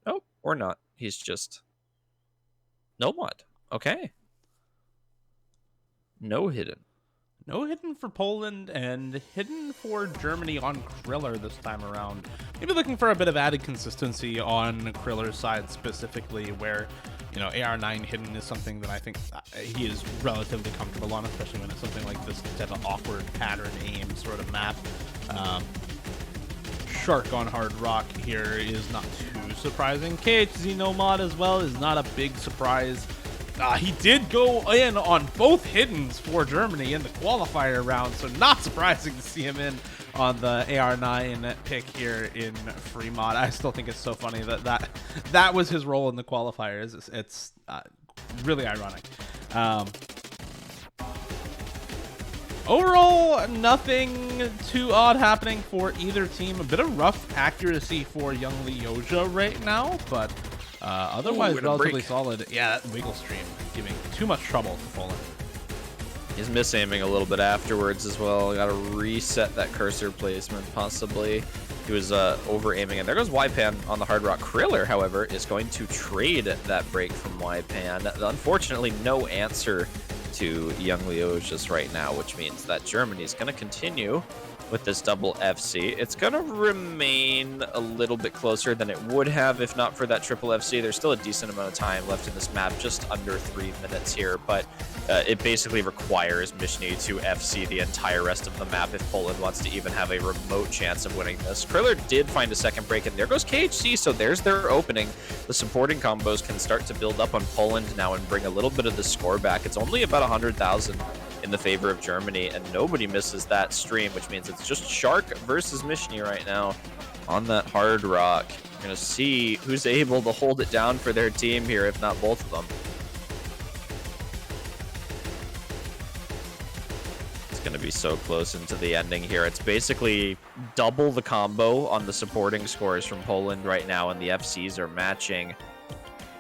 Oh, or not. He's just no mod. Okay. No hidden. No hidden for Poland, and hidden for Germany on Kriller this time around. Maybe looking for a bit of added consistency on Kriller's side specifically, where, AR9 hidden is something that I think he is relatively comfortable on, especially when it's something like this type of awkward pattern aim sort of map. Shark on Hard Rock here is not too surprising. KHZ Nomad as well is not a big surprise. He did go in on both hiddens for Germany in the qualifier round, so not surprising to see him in on the AR9 pick here in Fremont. I still think it's so funny that was his role in the qualifiers. It's really ironic. Overall, nothing too odd happening for either team. A bit of rough accuracy for young Leoja right now, but otherwise relatively solid. Yeah, that wiggle stream giving too much trouble to Poland. He's misaiming a little bit afterwards as well. Got to reset that cursor placement, possibly. He was over-aiming, and there goes Ypan on the Hard Rock. Kriller, however, is going to trade that break from Ypan. Unfortunately, no answer to young Leoja's right now, which means that Germany is going to continue with this double FC. It's going to remain a little bit closer than it would have if not for that triple FC. There's still a decent amount of time left in this map, just under 3 minutes here, but it basically requires Mishny to FC the entire rest of the map if Poland wants to even have a remote chance of winning this. Kriller did find a second break, and there goes KHC, so there's their opening. The supporting combos can start to build up on Poland now and bring a little bit of the score back. It's only about 100,000 in the favor of Germany, and nobody misses that stream, which means it's just Shark versus Mishny right now on that Hard Rock. We're going to see who's able to hold it down for their team here, if not both of them. It's going to be so close into the ending here. It's basically double the combo on the supporting scores from Poland right now, and the FCs are matching.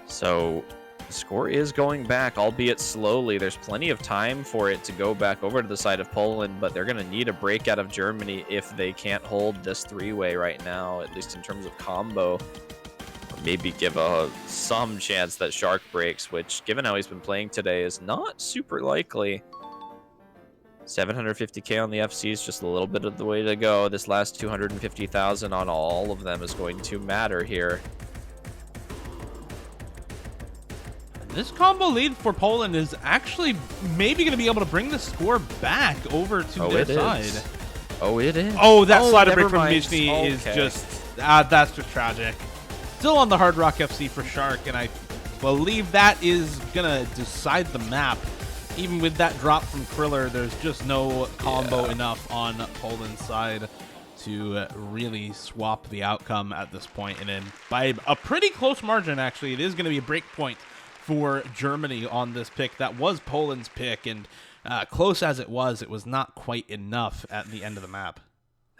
So the score is going back, albeit slowly. There's plenty of time for it to go back over to the side of Poland, but they're going to need a break out of Germany if they can't hold this three-way right now, at least in terms of combo. Or maybe give some chance that Shark breaks, which, given how he's been playing today, is not super likely. 750k on the FC is just a little bit of the way to go. This last 250,000 on all of them is going to matter here. This combo lead for Poland is actually maybe going to be able to bring the score back over to their side. Oh, it is. Oh, that slider break never from mind. Mishny is just, that's just tragic. Still on the Hard Rock FC for Shark, and I believe that is going to decide the map. Even with that drop from Kriller, there's just no combo enough on Poland's side to really swap the outcome at this point. And then by a pretty close margin, actually, it is going to be a break point for Germany on this pick. That was Poland's pick, and close as it was not quite enough at the end of the map.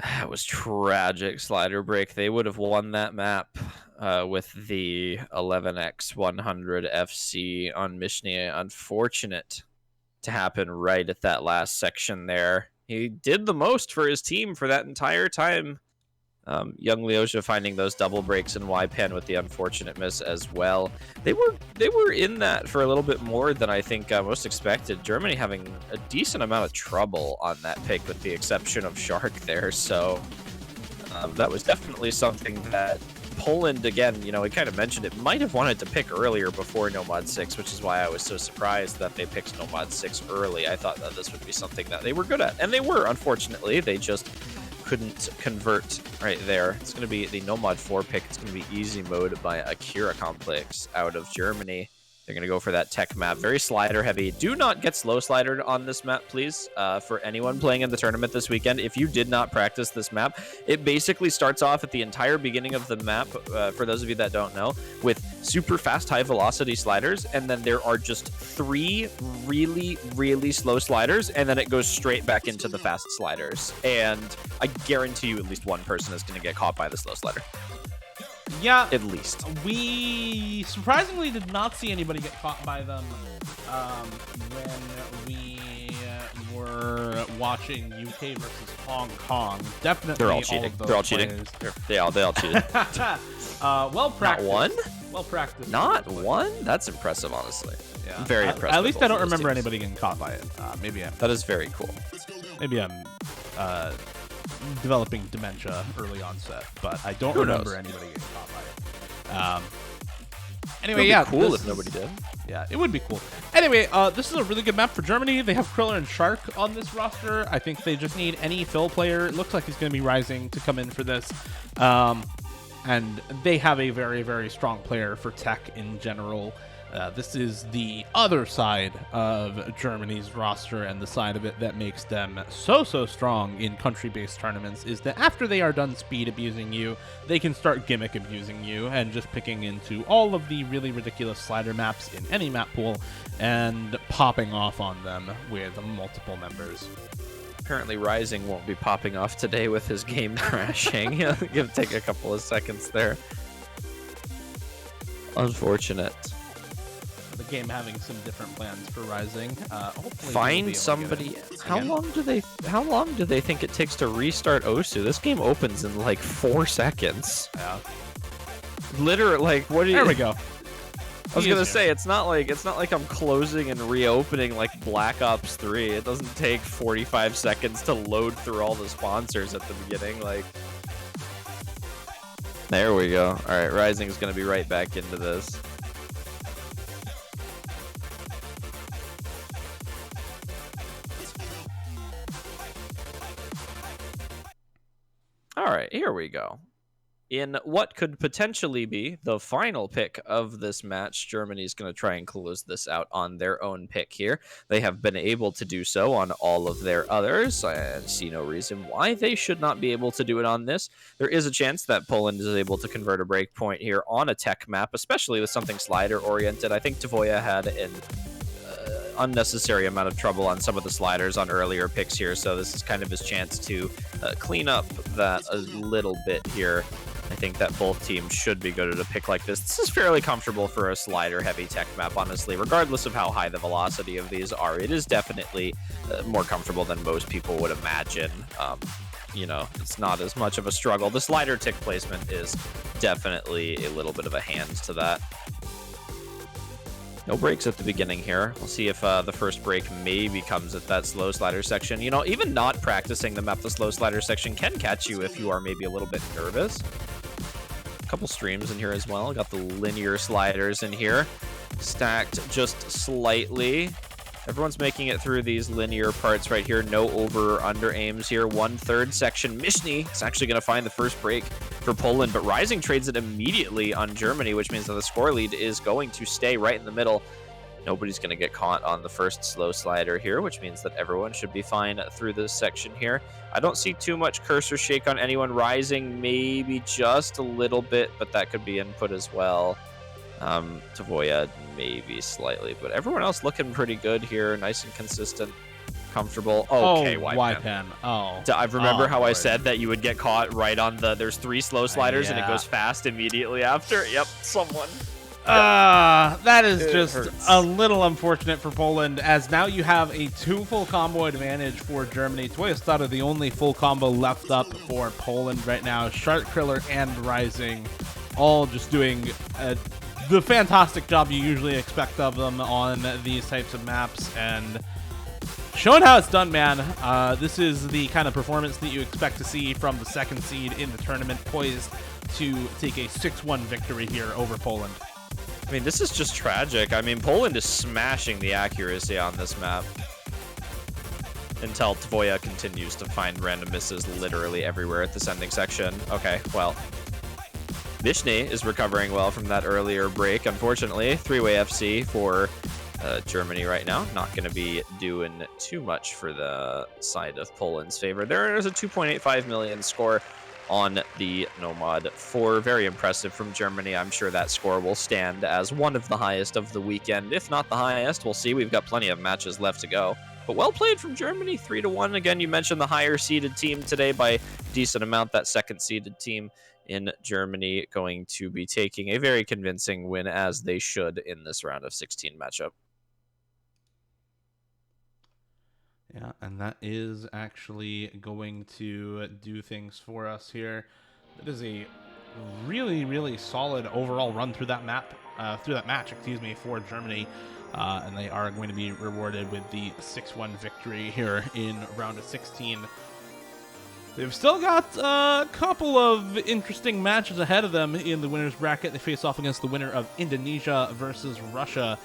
That was tragic slider break. They would have won that map with the 11x100 FC on Mishny. Unfortunate to happen right at that last section there. He did the most for his team for that entire time. Young Leoja finding those double breaks in Ypan with the unfortunate miss as well. They were in that for a little bit more than I think most expected. Germany having a decent amount of trouble on that pick with the exception of Shark there. So that was definitely something that Poland, again, you know, we kind of mentioned it, might have wanted to pick earlier before Nomad 6, which is why I was so surprised that they picked Nomad 6 early. I thought that this would be something that they were good at, and they were, unfortunately. They just couldn't convert right there. It's going to be the Nomad 4 pick. It's going to be easy mode by Akira Complex out of Germany. They're going to go for that tech map. Very slider heavy. Do not get slow slidered on this map, please. For anyone playing in the tournament this weekend, if you did not practice this map, it basically starts off at the entire beginning of the map, for those of you that don't know, with super fast high velocity sliders, and then there are just 3 really, really slow sliders, and then it goes straight back into the fast sliders. And I guarantee you at least one person is going to get caught by the slow slider. Yeah, at least. We surprisingly did not see anybody get caught by them when we were watching UK versus Hong Kong. Definitely, they're all cheating. They're all cheating. They all cheated. Well practiced. Not one. Well practiced. Not one. That's impressive, honestly. Yeah. Very impressive. At least I don't remember anybody getting caught by it. Maybe that is very cool. Maybe I'm developing dementia early onset, but I don't remember anybody getting caught by it. Anyway, It'd be yeah, cool this if nobody is- did. Yeah, it would be cool. Anyway, this is a really good map for Germany. They have Kriller and Shark on this roster. I think they just need any Phil player. It looks like he's going to be rising to come in for this. And they have a very, very strong player for tech in general. This is the other side of Germany's roster, and the side of it that makes them so strong in country-based tournaments is that after they are done speed abusing you, they can start gimmick abusing you and just picking into all of the really ridiculous slider maps in any map pool and popping off on them with multiple members. Apparently Rising won't be popping off today with his game crashing. Take a couple of seconds there. Unfortunate. The game having some different plans for Rising. Hopefully we'll be able Find to get somebody. it How again. long do they think it takes to restart Osu? This game opens in like 4 seconds. Yeah. Literally, like, what do you? There we go. I was He gonna is say it's not like I'm closing and reopening like Black Ops 3. It doesn't take 45 seconds to load through all the sponsors at the beginning. Like, there we go. All right, Rising is gonna be right back into this. All right, here we go. In what could potentially be the final pick of this match, Germany's going to try and close this out on their own pick here. They have been able to do so on all of their others. I see no reason why they should not be able to do it on this. There is a chance that Poland is able to convert a breakpoint here on a tech map, especially with something slider-oriented. I think Tavoya had an unnecessary amount of trouble on some of the sliders on earlier picks here, so this is kind of his chance to clean up that a little bit here. I think that both teams should be good at a pick like this. This is fairly comfortable for a slider-heavy tech map, honestly. Regardless of how high the velocity of these are, it is definitely more comfortable than most people would imagine. You know, it's not as much of a struggle. The slider tick placement is definitely a little bit of a hand to that. No breaks at the beginning here. We'll see if the first break maybe comes at that slow slider section. You know, even not practicing the map, the slow slider section can catch you if you are maybe a little bit nervous. A couple streams in here as well. Got the linear sliders in here. Stacked just slightly. Everyone's making it through these linear parts right here. No over or under aims here. 1/3 section. Mishny is actually going to find the first break for Poland, but Rising trades it immediately on Germany, which means that the score lead is going to stay right in the middle. Nobody's going to get caught on the first slow slider here, which means that everyone should be fine through this section here. I don't see too much cursor shake on anyone. Rising maybe just a little bit, but that could be input as well. Tavoya maybe slightly, but everyone else looking pretty good here. Nice and consistent, comfortable. Okay, Y-Pen. Oh. I remember how I Lord. said that you would get caught right on the, there's 3 slow sliders and it Yeah. goes fast immediately after. Yep, someone. That is It just hurts. a little unfortunate for Poland, as now you have a 2 full combo advantage for Germany. Tavoya started the only full combo left up for Poland right now. Shark, Kriller, and Rising all just doing the fantastic job you usually expect of them on these types of maps, and showing how it's done, man. This is the kind of performance that you expect to see from the second seed in the tournament, poised to take a 6-1 victory here over Poland. I mean, this is just tragic. I mean, Poland is smashing the accuracy on this map until Tavoya continues to find random misses literally everywhere at the sending section. Okay, well, Vishny is recovering well from that earlier break. Unfortunately, 3-way FC for Germany right now. Not going to be doing too much for the side of Poland's favor. There is a 2.85 million score on the Nomad 4. Very impressive from Germany. I'm sure that score will stand as one of the highest of the weekend. If not the highest, we'll see. We've got plenty of matches left to go. But well played from Germany, 3-1. Again, you mentioned the higher seeded team today by a decent amount. That second seeded team in Germany going to be taking a very convincing win, as they should in this round of 16 matchup. Yeah, and that is actually going to do things for us here. That is a really, really solid overall run through that match, for Germany. And they are going to be rewarded with the 6-1 victory here in round of 16. They've still got a couple of interesting matches ahead of them in the winner's bracket. They face off against the winner of Indonesia versus Russia,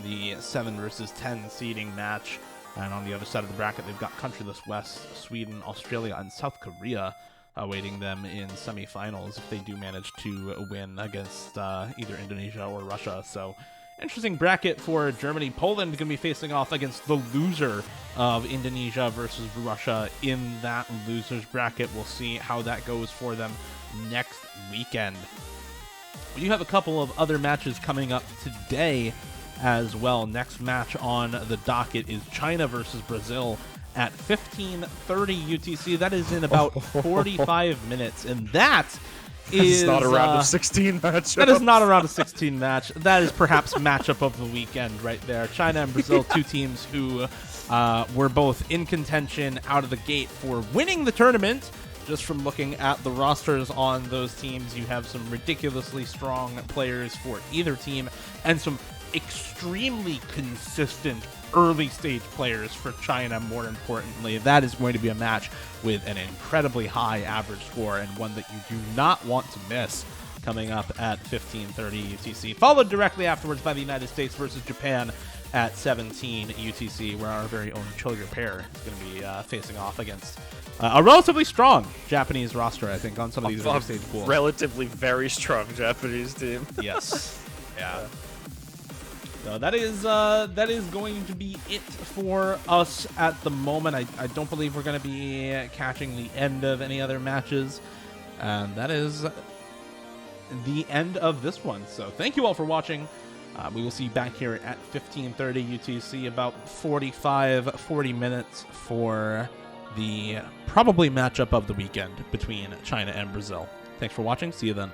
the 7 versus 10 seeding match. And on the other side of the bracket, they've got Countryless West, Sweden, Australia, and South Korea awaiting them in semifinals if they do manage to win against either Indonesia or Russia. So, interesting bracket for Germany. Poland going to be facing off against the loser of Indonesia versus Russia in that loser's bracket. We'll see how that goes for them next weekend. We do have a couple of other matches coming up today as well. Next match on the docket is China versus Brazil at 15:30 UTC. That is in about 45 minutes, and that is not a round of 16 match. That is not a round of 16 match. That is perhaps matchup of the weekend right there. China and Brazil, two teams who were both in contention out of the gate for winning the tournament. Just from looking at the rosters on those teams, you have some ridiculously strong players for either team and some extremely consistent early stage players for China. More importantly, that is going to be a match with an incredibly high average score and one that you do not want to miss, coming up at 15:30 UTC, followed directly afterwards by the United States versus Japan at 17 UTC, where our very own ChillierPear is going to be facing off against a relatively strong Japanese roster, I think, on some of these early stage pools. Relatively very strong Japanese team. Yes. Yeah. So that is going to be it for us at the moment. I don't believe we're going to be catching the end of any other matches. And that is the end of this one. So thank you all for watching. We will see you back here at 15:30 UTC, about 40 minutes for the probably matchup of the weekend between China and Brazil. Thanks for watching. See you then.